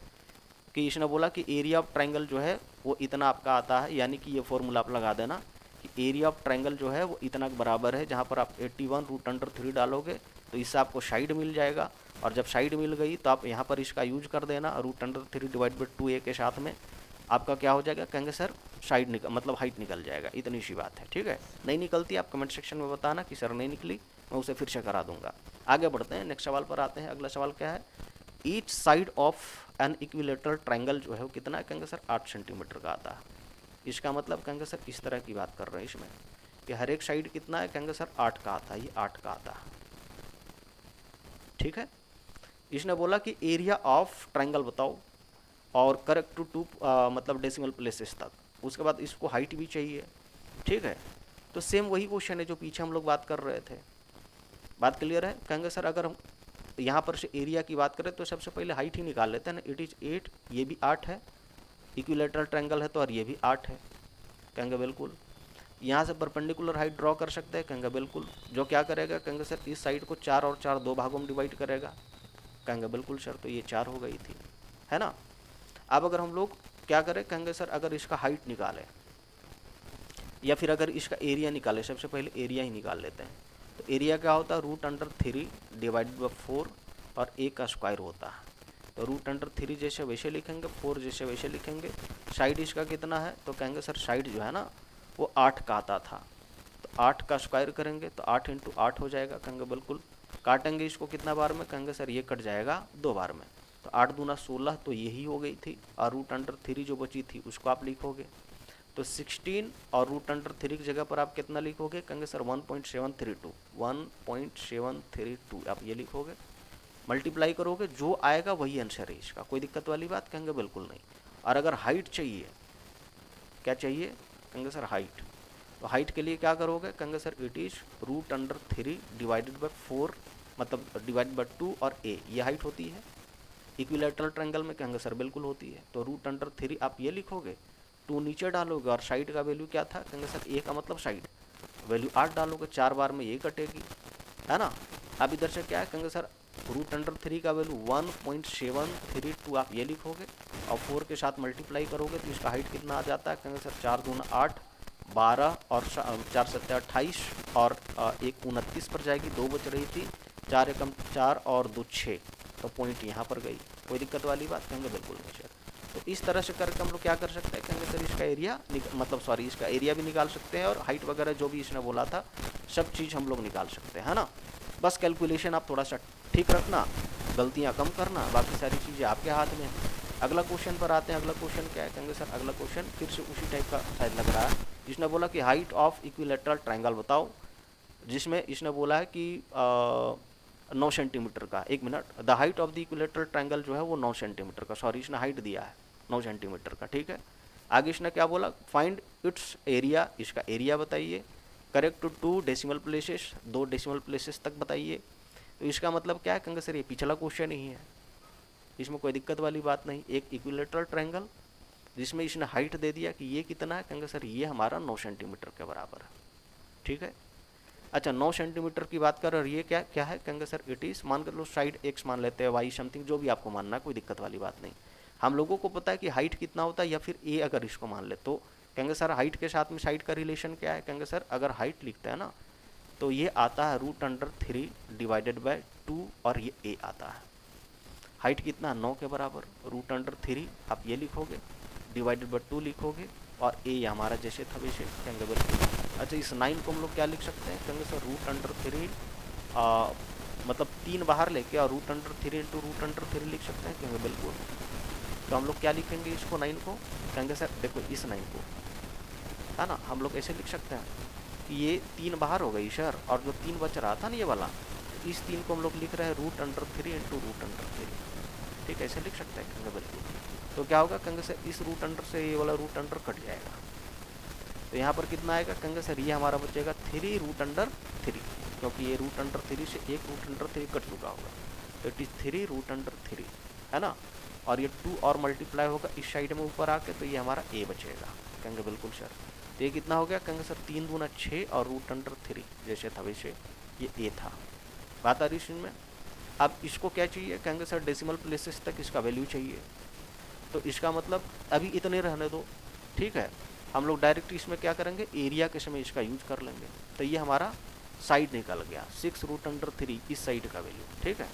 कि इसने बोला कि एरिया ऑफ ट्रायंगल जो है वो इतना आपका आता है, यानी कि ये फॉर्मूला आप लगा देना कि एरिया ऑफ ट्रायंगल जो है वो इतना के बराबर है। जहाँ पर आप 81√3 डालोगे तो इससे आपको साइड मिल जाएगा, और जब साइड मिल गई तो आप यहाँ पर इसका यूज कर देना √3 / 2a के साथ में आपका क्या हो जाएगा? कहेंगे सर साइड निकल मतलब हाइट निकल जाएगा। इतनी सी बात है, ठीक है। नहीं निकलती आप कमेंट सेक्शन में बताना कि सर नहीं निकली, मैं उसे फिर से करा दूंगा। आगे बढ़ते हैं, नेक्स्ट सवाल पर आते हैं। अगला सवाल क्या है? Each side of an equilateral triangle जो है वो कितना है? कहेंगे सर 8 सेंटीमीटर का आता है। इसका मतलब कहेंगे सर इस तरह की बात कर रहे हैं इसमें कि हर एक साइड कितना है? कहेंगे सर 8 का आता है, ये 8 का आता है, ठीक है। इसने बोला कि एरिया ऑफ ट्रायंगल बताओ और करेक्ट टू 2 मतलब डेसिमल प्लेसेस तक। उसके बाद इसको हाइट भी चाहिए, ठीक है। तो सेम वही क्वेश्चन है जो पीछे हम लोग बात कर रहे थे। बात क्लियर है? कहेंगे सर अगर हम यहाँ पर से एरिया की बात करें तो सबसे पहले हाइट ही निकाल लेते हैं ना। इट इज़ 8, ये भी 8 है, इक्विलेटरल ट्रायंगल है तो, और ये भी 8 है। कहेंगे बिल्कुल। यहाँ से परपेंडिकुलर हाइट ड्रॉ कर सकते हैं? कहेंगे बिल्कुल। जो क्या करेगा? कहेंगे सर इस साइड को 4 और 4 2 भागों में डिवाइड करेगा। कहेंगे बिल्कुल सर, तो ये 4 हो गई थी, है ना। अब अगर हम लोग क्या करें? कहेंगे सर अगर इसका हाइट निकालें या फिर अगर इसका एरिया निकालें, सबसे पहले एरिया ही निकाल लेते हैं। तो एरिया क्या होता है? √3 / 4 और a का स्क्वायर होता है। तो √3 जैसे वैसे लिखेंगे, 4 जैसे वैसे लिखेंगे। साइड इसका कितना है? तो कहेंगे सर साइड जो है ना वो 8 का आता था, तो 8 का स्क्वायर करेंगे तो 8 × 8 हो जाएगा। कहेंगे बिल्कुल। काटेंगे इसको कितना बार में? कहेंगे सर ये कट जाएगा 2 बार में, तो 8 दूना 16, तो यही हो गई थी। और √3 जो बची थी उसको आप लिखोगे तो 16, और √3 की जगह पर आप कितना लिखोगे? कहेंगे सर 1.732 आप ये लिखोगे। मल्टीप्लाई करोगे, जो आएगा वही आंसर है इसका। कोई दिक्कत वाली बात? कहेंगे बिल्कुल नहीं। और अगर हाइट चाहिए, क्या चाहिए? कहेंगे सर हाइट। तो हाइट के लिए क्या करोगे? कहेंगे सर इट इज़ √3 / 4 मतलब / 2 और a, ये हाइट होती है इक्विलेटरल ट्रायंगल में। कहेंगे सर बिल्कुल होती है। तो √3 आप ये लिखोगे, 2 नीचे डालोगे, और साइड का वैल्यू क्या था? कहेंगे सर a का मतलब साइड, वैल्यू 8 डालोगे, 4 बार में ये कटेगी, है ना। अब इधर से क्या है? कहेंगे सर √3 का वैल्यू 1.732 आप ये लिखोगे, और 4 के साथ मल्टीप्लाई करोगे तो इसका हाइट कितना आ जाता है? कहेंगे सर 4 दूना 8, 12 और 4 7 28, और 1 29 पर जाएगी, 2 बच रही थी, 4 एकम 4 और 2 6, तो पॉइंट यहाँ पर गई। कोई दिक्कत वाली बात? कहेंगे बिल्कुल नहीं सर। तो इस तरह से करके हम लोग क्या कर सकते हैं? कहेंगे सर इसका एरिया इसका एरिया भी निकाल सकते हैं, और हाइट वगैरह जो भी इसने बोला था सब चीज़ हम लोग निकाल सकते हैं, है ना। बस कैलकुलेशन आप थोड़ा सा ठीक रखना, गलतियाँ कम करना, बाकी सारी चीज़ें आपके हाथ में हैं। अगला क्वेश्चन पर आते हैं। अगला क्वेश्चन क्या है? कहेंगे सर अगला क्वेश्चन फिर से उसी टाइप का शायद लग रहा है। इसने बोला कि हाइट ऑफ इक्विलेटरल ट्रायंगल बताओ, जिसमें इसने बोला है कि 9 सेंटीमीटर का। 1 minute, the height of the equilateral triangle जो है वो 9 सेंटीमीटर का, सॉरी इसने हाइट दिया है 9 सेंटीमीटर का, ठीक है। आगे इसने क्या बोला? फाइंड इट्स एरिया, इसका एरिया बताइए। Correct to 2 decimal places, 2 decimal places तक बताइए। तो इसका मतलब क्या है? कहेंगे सर ये पिछला क्वेश्चन ही है, इसमें कोई दिक्कत वाली बात नहीं। एक इक्विलेटरल ट्रायंगल जिसमें इसने हाइट दे दिया कि ये कितना है? कहेंगे सर ये हमारा 9 सेंटीमीटर के बराबर है, ठीक है। अच्छा 9 सेंटीमीटर की बात कर, और ये क्या क्या है? कहेंगे सर इट इज़, मान कर लो साइड x मान लेते हैं, y समथिंग जो भी आपको मानना है, कोई दिक्कत वाली बात नहीं। हम लोगों को पता है कि हाइट कितना होता है, या फिर a अगर इसको मान ले तो कहेंगे सर हाइट के साथ में साइड का रिलेशन क्या है? कहेंगे सर अगर हाइट लिखते हैं ना तो ये आता है √3 / 2, और ये a आता है। हाइट कितना? 9 के बराबर, √3 आप ये लिखोगे, / 2 लिखोगे, और a हमारा जैसे था वैसे। कहेंगे बिल्कुल। अच्छा इस 9 को हम लोग क्या लिख सकते हैं? कहेंगे सर √3 मतलब 3 बाहर लेके और √3 × √3 लिख सकते हैं। कहेंगे बिल्कुल। तो हम लोग क्या लिखेंगे इसको 9 को? कहेंगे सर देखो इस 9 को, है ना, हम लोग ऐसे लिख सकते हैं कि ये 3 बाहर हो गई सर, और जो 3 बच रहा था ना ये वाला, इस 3 को हम लोग लिख रहे हैं √3 × √3, ठीक है, ऐसे लिख सकते हैं। कहेंगे बिल्कुल। तो क्या होगा? कहेंगे सर इस √, से ये वाला √, कट जाएगा, तो तो यहाँ पर कितना आएगा, कहेंगे सर ये हमारा बचेगा 3√3, क्योंकि ये √3 से एक √3 कट चुका होगा, तो इट इज़ 3√3, है ना। और ये 2 और मल्टीप्लाई होगा इस साइड में ऊपर आके, तो ये हमारा ए बचेगा। कहेंगे बिल्कुल सर। तो ये कितना हो गया, कहेंगे सर 3 दूना 6 और √3 जैसे था वैसे ये ए था। बात आ रही है में। अब इसको क्या चाहिए, कहेंगे सर डेसिमल प्लेसेस तक इसका वैल्यू चाहिए। तो इसका मतलब अभी इतने रहने दो, ठीक है। हम लोग डायरेक्ट इसमें क्या करेंगे, एरिया के समय इसका यूज कर लेंगे। तो ये हमारा साइड निकल गया 6√3 इस साइड का वैल्यू, ठीक है।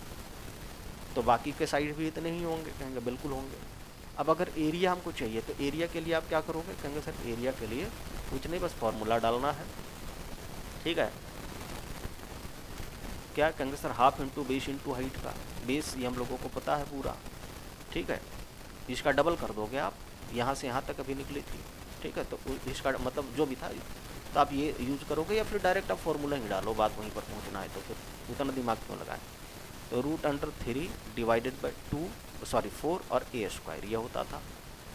तो बाकी के साइड भी इतने ही होंगे, कहेंगे बिल्कुल होंगे। अब अगर एरिया हमको चाहिए तो एरिया के लिए आप क्या करोगे, कहेंगे सर एरिया के लिए कुछ नहीं, बस फॉर्मूला डालना है, ठीक है। क्या कहेंगे sir, half into base into height का। बेस ये हम लोगों को पता है पूरा, ठीक है। इसका डबल कर दोगे आप, यहाँ से यहाँ तक अभी निकली थी, ठीक है। तो इसका मतलब जो भी था, तो आप ये यूज करोगे या फिर डायरेक्ट आप फॉर्मूला ही डालो, बात वहीं पर पहुँचना है, तो फिर उतना दिमाग क्यों लगाएं। तो √3 डिवाइडेड बाई 4 और a² यह होता था।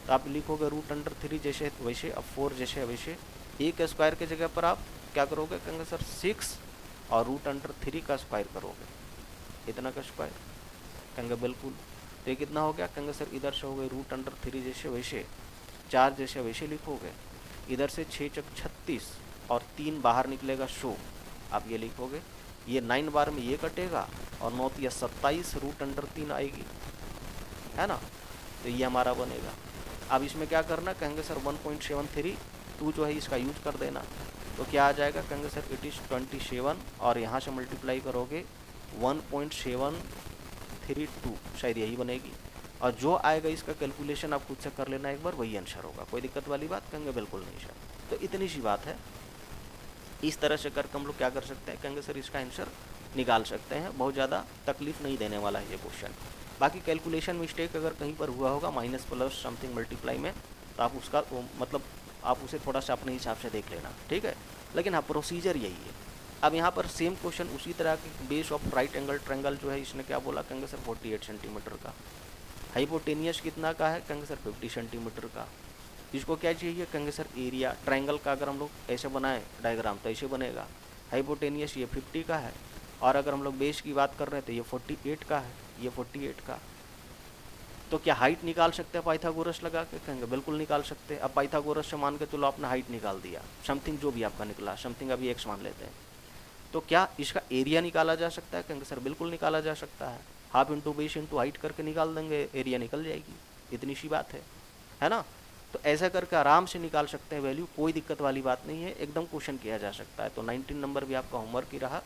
तो आप लिखोगे √3 जैसे वैसे, अब 4 जैसे वैसे, a² के जगह पर आप क्या करोगे, कहेंगे सर 6 और √3 का स्क्वायर करोगे, इतना का स्क्वायर, कहेंगे बिल्कुल। तो ये कितना हो गया, कहेंगे सर इधर से हो गए √3 जैसे वैसे, 4 जैसे वैसे लिखोगे, इधर से 6 × 36 और 3 बाहर निकलेगा 100, आप ये लिखोगे। ये 9 बार में ये कटेगा और 9 × 27 √3 आएगी, है ना। तो ये हमारा बनेगा। अब इसमें क्या करना, कहेंगे सर 1.732 जो है इसका यूज कर देना। तो क्या आ जाएगा, कहेंगे सर इट इज़ 27 और यहाँ से मल्टीप्लाई करोगे 1.732, शायद यही बनेगी। और जो आएगा इसका कैलकुलेशन आप खुद से कर लेना एक बार, वही आंसर होगा। कोई दिक्कत वाली बात, कहेंगे बिल्कुल नहीं सर। तो इतनी सी बात है। इस तरह से करके हम लोग क्या कर सकते हैं, कहेंगे सर इसका आंसर निकाल सकते हैं। बहुत ज़्यादा तकलीफ नहीं देने वाला है ये क्वेश्चन। बाकी कैलकुलेशन मिस्टेक अगर कहीं पर हुआ होगा माइनस प्लस समथिंग मल्टीप्लाई में, तो आप उसका मतलब आप उसे थोड़ा सा अपने हिसाब से देख लेना, ठीक है। लेकिन हाँ, प्रोसीजर यही है। अब यहाँ पर सेम क्वेश्चन उसी तरह के base of right angle triangle जो है, इसने क्या बोला, कहेंगे सर 48 सेंटीमीटर का। हाइपोटेनियस कितना का है, कहेंगे सर 50 सेंटीमीटर का। इसको क्या चाहिए, कहेंगे सर एरिया। ट्रायंगल का अगर हम लोग ऐसे बनाएं डायग्राम तो ऐसे बनेगा। हाइपोटेनियस ये 50 का है, और अगर हम लोग बेस की बात कर रहे हैं तो ये 48 का है, ये 48 का। तो क्या हाइट निकाल सकते हैं पाइथागोरस लगा के, कहेंगे बिल्कुल निकाल सकते हैं। अब पाइथागोरस से मान के चलो आपने हाइट निकाल दिया, समथिंग जो भी आपका निकला, समथिंग अभी x मान लेते हैं, तो क्या इसका एरिया निकाला जा सकता है, कहेंगे सर बिल्कुल निकाला जा सकता है। Half into base into height करके निकाल देंगे, एरिया निकल जाएगी, इतनी सी बात है ना। तो ऐसा करके आराम से निकाल सकते हैं वैल्यू, कोई दिक्कत वाली बात नहीं है, एकदम क्वेश्चन किया जा सकता है। तो 19 नंबर भी आपका होमवर्क ही रहा।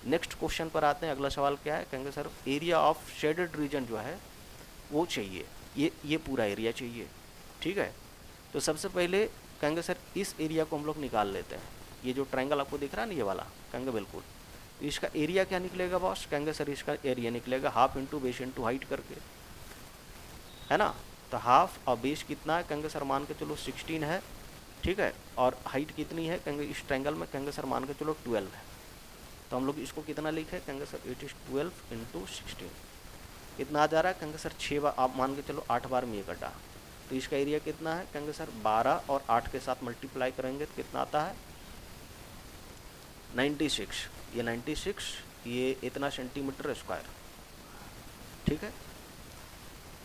नेक्स्ट क्वेश्चन पर आते हैं। अगला सवाल क्या है, कहेंगे sir area of shaded region जो है वो चाहिए, ये पूरा एरिया चाहिए, ठीक है। तो सबसे पहले कहेंगे सर इस एरिया को हम लोग निकाल लेते हैं। ये जो ट्रायंगल आपको दिख रहा है ना, ये वाला, कहेंगे बिल्कुल। तो इसका एरिया क्या निकलेगा बॉस, कहेंगे सर इसका एरिया निकलेगा half into base into height करके, है ना। तो हाफ और बेस कितना है, कहेंगे सर मान के चलो 16 है, ठीक है। और हाइट कितनी है, कहेंगे इस ट्रायंगल में, कहेंगे सर मान के चलो 12 है। तो हम लोग इसको कितना लिखे, कहेंगे सर इट इज़ 12 इंटू 16, कितना आ जा रहा है, कहेंगे सर 6 बार, आप मान के चलो 8 बार में ये कटा। तो इसका एरिया कितना है, कहेंगे सर 12 और 8 के साथ मल्टीप्लाई करेंगे तो कितना आता है 96। ये 96, ये इतना सेंटीमीटर स्क्वायर, ठीक है।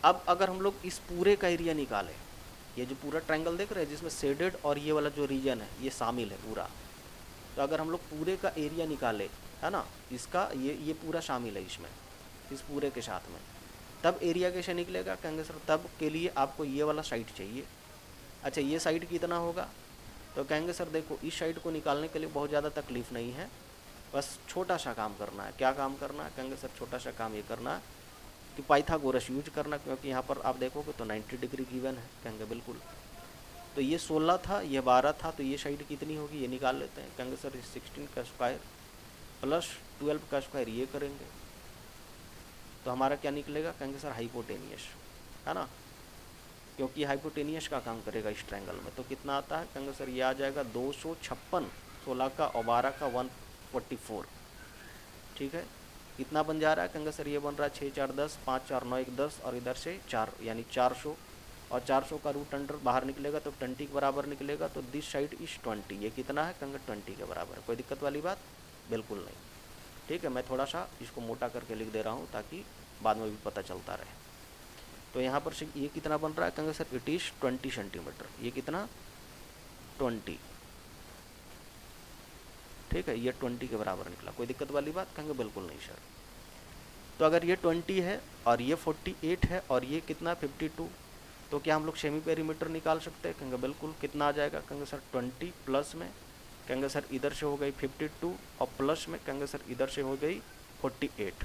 अब अगर हम लोग इस पूरे का एरिया निकालें, ये जो पूरा ट्रायंगल देख रहे हैं जिसमें शेडेड और ये वाला जो रीजन है ये शामिल है पूरा, तो अगर हम लोग पूरे का एरिया निकालें, है ना, इसका ये पूरा शामिल है इसमें, इस पूरे के साथ में, तब एरिया कैसे निकलेगा, कहेंगे सर तब के लिए आपको ये वाला साइड चाहिए। अच्छा, ये साइड कितना होगा, तो कहेंगे सर देखो इस साइड को निकालने के लिए बहुत ज़्यादा तकलीफ नहीं है, बस छोटा सा काम करना है। क्या काम करना है, कहेंगे सर छोटा सा काम ये करना है कि पाइथागोरस यूज करना, क्योंकि यहाँ पर आप देखोगे तो 90 डिग्री गिवन है, कहेंगे बिल्कुल। तो ये 16 था, ये 12 था, तो ये साइड कितनी होगी ये निकाल लेते हैं। कहेंगे सर 16 का स्क्वायर प्लस 12 का स्क्वायर ये करेंगे तो हमारा क्या निकलेगा, कहेंगे सर हाइपोटेनियस, है ना, क्योंकि हाइपोटेनियस का काम करेगा इस ट्रायंगल में। तो कितना आता है, कहेंगे सर ये आ जाएगा 256, 16 का और 12 का 144, ठीक है। कितना बन जा रहा है, कहेंगे सर ये बन रहा है 6 4 10, 5 4 9 1 10 और इधर से 4 यानी 400 और 400 का रूट अंडर बाहर निकलेगा तो 20 के बराबर निकलेगा, तो दिस साइड इज 20। ये कितना है कहेंगे 20 के बराबर। कोई दिक्कत वाली बात बिल्कुल नहीं। ठीक है, मैं थोड़ा सा इसको मोटा करके लिख दे रहा हूँ ताकि बाद में भी पता चलता रहे। तो यहाँ पर से ये कितना बन रहा है कहेंगे सर इट इज़ 20 सेंटीमीटर। ये कितना 20, ठीक है, ये 20 के बराबर निकला। कोई दिक्कत वाली बात कहेंगे बिल्कुल नहीं सर। तो अगर ये 20 है और ये 48 है और ये कितना 52, तो क्या हम लोग सेमी पेरीमीटर निकाल सकते हैं कहेंगे बिल्कुल। कितना आ जाएगा कहेंगे सर 20 प्लस में कहेंगे सर इधर से हो गई 52 और प्लस में कहेंगे सर इधर से हो गई 48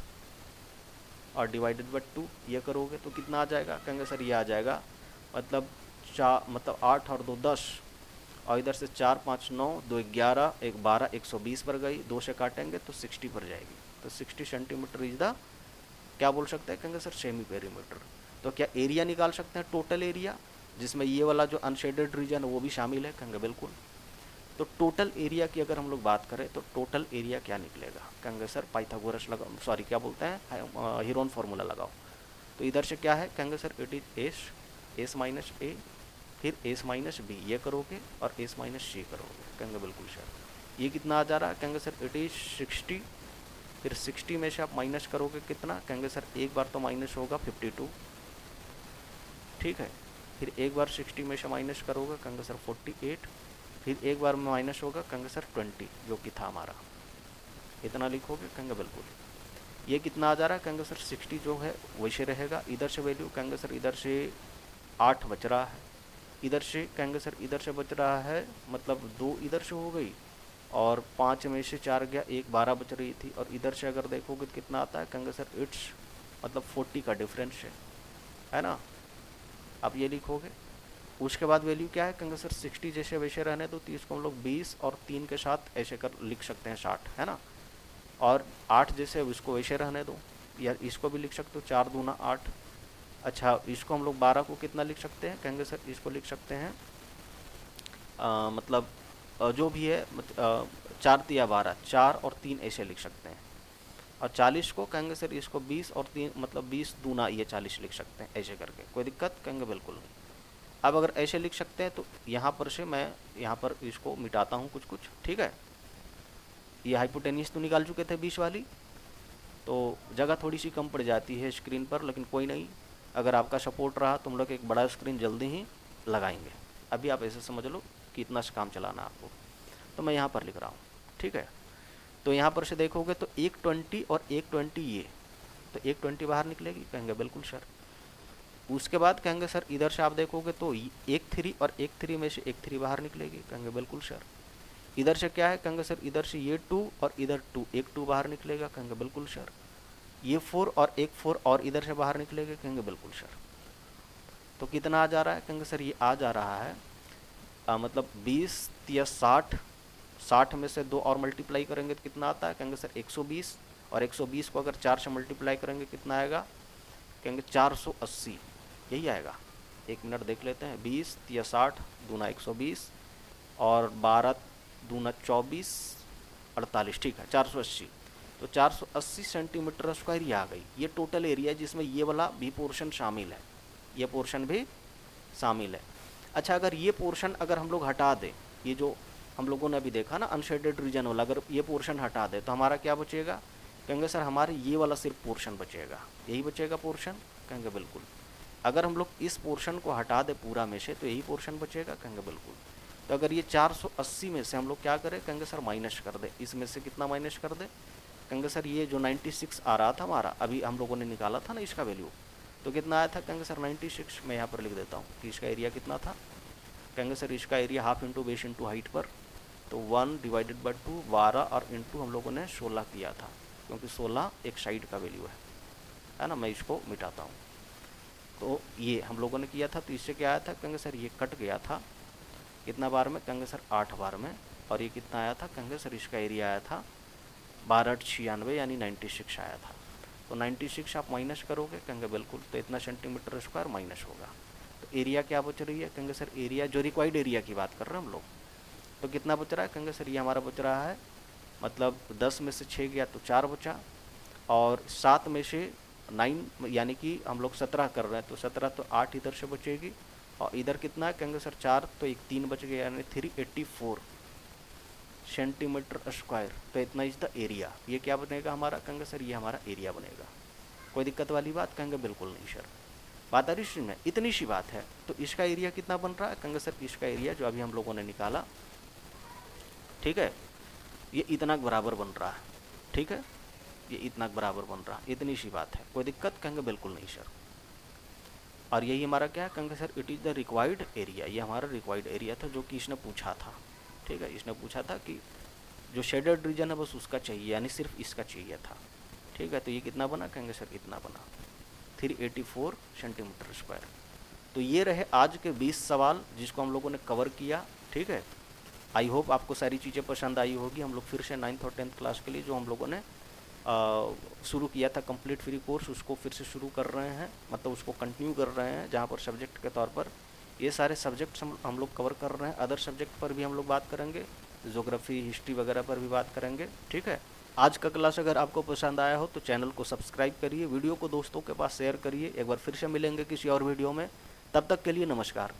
और डिवाइडेड बाय 2 ये करोगे तो कितना आ जाएगा कहेंगे सर ये आ जाएगा मतलब 8 और 2 10 और इधर से 4 5 9 2 11 1 12 120 पर गई, 2 से काटेंगे तो 60 पर जाएगी। तो 60 सेंटीमीटर इज द क्या बोल सकते हैं कहेंगे सर सेमी पेरीमीटर। तो क्या एरिया निकाल सकते हैं टोटल एरिया, जिसमें ये वाला जो अनशेडेड रीजन है वो भी शामिल है कहेंगे बिल्कुल। तो टोटल एरिया की अगर हम लोग बात करें तो टोटल एरिया क्या निकलेगा कहेंगे सर पाइथागोरस लगाओ, सॉरी क्या बोलते हैं हीरोन फार्मूला लगाओ। तो इधर से क्या है कहेंगे sir it is S minus A, फिर एस माइनस बी ये करोगे और एस माइनस सी करोगे कहेंगे बिल्कुल सर। ये कितना आ जा रहा है कहेंगे सर इट इज 60, फिर 60 में से आप माइनस करोगे कितना कहेंगे सर एक बार तो माइनस होगा 52, ठीक है, फिर एक बार 60 में से माइनस करोगे कहेंगे सर 48, फिर एक बार में माइनस होगा कहेंगे सर 20 जो कि था हमारा, इतना लिखोगे कहेंगे बिल्कुल। ये कितना आ जा रहा है कहेंगे सर 60 जो है वैसे रहेगा। इधर से वैल्यू कहेंगे सर इधर से 8 बच रहा है, इधर से कहेंगे सर इधर से बच रहा है मतलब 2 इधर से हो गई और 5 में से 4 गया 1 12 बच रही थी। और इधर से अगर देखोगे तो कितना आता है कहेंगे सर इट्स मतलब 40 का डिफरेंस है ना। आप ये लिखोगे। उसके बाद वैल्यू क्या है कहेंगे सर 60 जैसे वैसे रहने दो, तो इसको हम लोग 20 और 3 के साथ ऐसे कर लिख सकते हैं 60 है ना। और 8 जैसे इसको वैसे रहने दो, या इसको भी लिख सकते हो 4 दूना 8। अच्छा इसको हम लोग 12 को कितना लिख सकते हैं कहेंगे सर इसको लिख सकते हैं मतलब जो भी है 4 तिया 12, 4 और 3 ऐसे लिख सकते हैं। और 40 को कहेंगे सर इसको 20 और 3 मतलब 20 दूना ये 40 लिख सकते हैं ऐसे करके। कोई दिक्कत कहेंगे बिल्कुल नहीं। अब अगर ऐसे लिख सकते हैं तो यहाँ पर से मैं यहाँ पर इसको मिटाता हूँ कुछ कुछ, ठीक है। ये हाइपोटेनियस तो निकाल चुके थे 20 वाली, तो जगह थोड़ी सी कम पड़ जाती है स्क्रीन पर, लेकिन कोई नहीं, अगर आपका सपोर्ट रहा तो हम लोग एक बड़ा स्क्रीन जल्दी ही लगाएंगे। अभी आप ऐसे समझ लो कि इतना से काम चलाना आपको। तो मैं यहाँ पर लिख रहा हूँ, ठीक है। तो यहाँ पर से देखोगे तो एक 20 और एक 20 ये, तो एक 20 बाहर निकलेगी कहेंगे बिल्कुल सर। उसके बाद कहेंगे सर इधर से आप देखोगे तो एक 3 और एक 3 में से एक 3 बाहर निकलेगी कहेंगे बिल्कुल सर। इधर से क्या है कहेंगे सर इधर से ये 2 और इधर 2, एक 2 बाहर निकलेगा कहेंगे बिल्कुल सर। ये 4 और एक 4 और इधर से बाहर निकलेगा कहेंगे बिल्कुल सर। तो कितना आ जा रहा है कहेंगे सर ये आ जा रहा है मतलब 20 या 60, 60 में से 2 और मल्टीप्लाई करेंगे तो कितना आता है कहेंगे सर 120, और 120 को अगर 4 से मल्टीप्लाई करेंगे कितना आएगा कहेंगे 480, यही आएगा। 1 मिनट देख लेते हैं। 20 या 60 दूना 120 और 12 दूना 24 48, ठीक है 480। तो 480 सेंटीमीटर स्क्वायर ये आ गई। ये टोटल एरिया जिसमें ये वाला भी पोर्शन शामिल है, ये पोर्शन भी शामिल है। अच्छा अगर ये पोर्शन अगर हम लोग हटा दें, ये जो हम लोगों ने अभी देखा ना अनशेडेड रीजन वाला, अगर ये पोर्शन हटा दे तो हमारा क्या बचेगा कहेंगे सर हमारे ये वाला सिर्फ पोर्शन बचेगा, यही बचेगा पोर्शन कहेंगे बिल्कुल। अगर हम लोग इस पोर्शन को हटा दे पूरा में से तो यही पोर्शन बचेगा कहेंगे बिल्कुल। तो अगर ये 480 में से हम लोग क्या करें कहेंगे सर माइनस कर दे, इसमें से कितना माइनस कर दे कहेंगे सर ये जो 96 आ रहा था हमारा, अभी हम लोगों ने निकाला था ना इसका वैल्यू, तो कितना आया था कहेंगे सर 96। मैं यहाँ पर लिख देता हूँ कि इसका एरिया कितना था कहेंगे सर इसका area half into base into height पर, तो 1 डिवाइडेड बाई 2 12 और इंटू हम लोगों ने 16 किया था, क्योंकि 16 एक साइड का वैल्यू है ना। मैं इसको मिटाता हूँ। तो ये हम लोगों ने किया था, तो इससे क्या आया था कहेंगे सर ये कट गया था कितना बार में कहेंगे सर 8 बार में। और ये कितना आया था कहेंगे सर इसका एरिया आया था 1296 यानी 96 आया था। तो 96 आप माइनस करोगे कहेंगे बिल्कुल, तो इतना सेंटीमीटर स्क्वायर माइनस होगा। तो एरिया क्या बच रही है कहेंगे सर एरिया जो रिक्वायर्ड एरिया की बात कर रहे हैं हम लोग, तो कितना बच रहा है कहेंगे सर ये हमारा बच रहा है मतलब 10 में से 6 गया तो 4 बचा, और 7 में से 9 यानी कि हम लोग 17 कर रहे हैं, तो 17 तो 8 इधर से बचेगी और इधर कितना है, कहेंगे सर 4, तो एक 3 बच गया, यानी 384 सेंटीमीटर स्क्वायर। तो इतना इज द एरिया। ये क्या बनेगा हमारा, कहेंगे सर ये हमारा एरिया बनेगा। कोई दिक्कत वाली बात, कहेंगे बिल्कुल नहीं सर, बात आ रही स्ट्रीम में, इतनी सी बात है। तो इसका एरिया कितना बन रहा है, कहेंगे सर इसका एरिया जो अभी हम लोगों ने निकाला, ठीक है, ये इतना बराबर बन रहा है, ठीक है, ये इतना बराबर बन रहा है, इतनी सी बात है। कोई दिक्कत, कहेंगे बिल्कुल नहीं सर। और यही हमारा क्या है, कहेंगे sir it is the required area. ये हमारा रिक्वायर्ड एरिया था जो कि इसने पूछा था, ठीक है, इसने पूछा था कि जो शेडेड रीजन है बस उसका चाहिए, यानी सिर्फ इसका चाहिए था, ठीक है। तो ये कितना बना, कहेंगे सर इतना बना, 384 सेंटीमीटर स्क्वायर। तो ये रहे आज के 20 सवाल जिसको हम लोगों ने कवर किया, ठीक है। आई होप आपको सारी चीज़ें पसंद आई होगी। हम लोग फिर से 9th और 10th क्लास के लिए जो हम लोगों ने शुरू किया था कंप्लीट फ्री कोर्स, उसको फिर से शुरू कर रहे हैं, मतलब उसको कंटिन्यू कर रहे हैं, जहाँ पर सब्जेक्ट के तौर पर ये सारे सब्जेक्ट्स हम लोग कवर कर रहे हैं। अदर सब्जेक्ट पर भी हम लोग बात करेंगे, ज्योग्राफी हिस्ट्री वगैरह पर भी बात करेंगे, ठीक है। आज का क्लास अगर आपको पसंद आया हो तो चैनल को सब्सक्राइब करिए, वीडियो को दोस्तों के पास शेयर करिए। एक बार फिर से मिलेंगे किसी और वीडियो में, तब तक के लिए नमस्कार।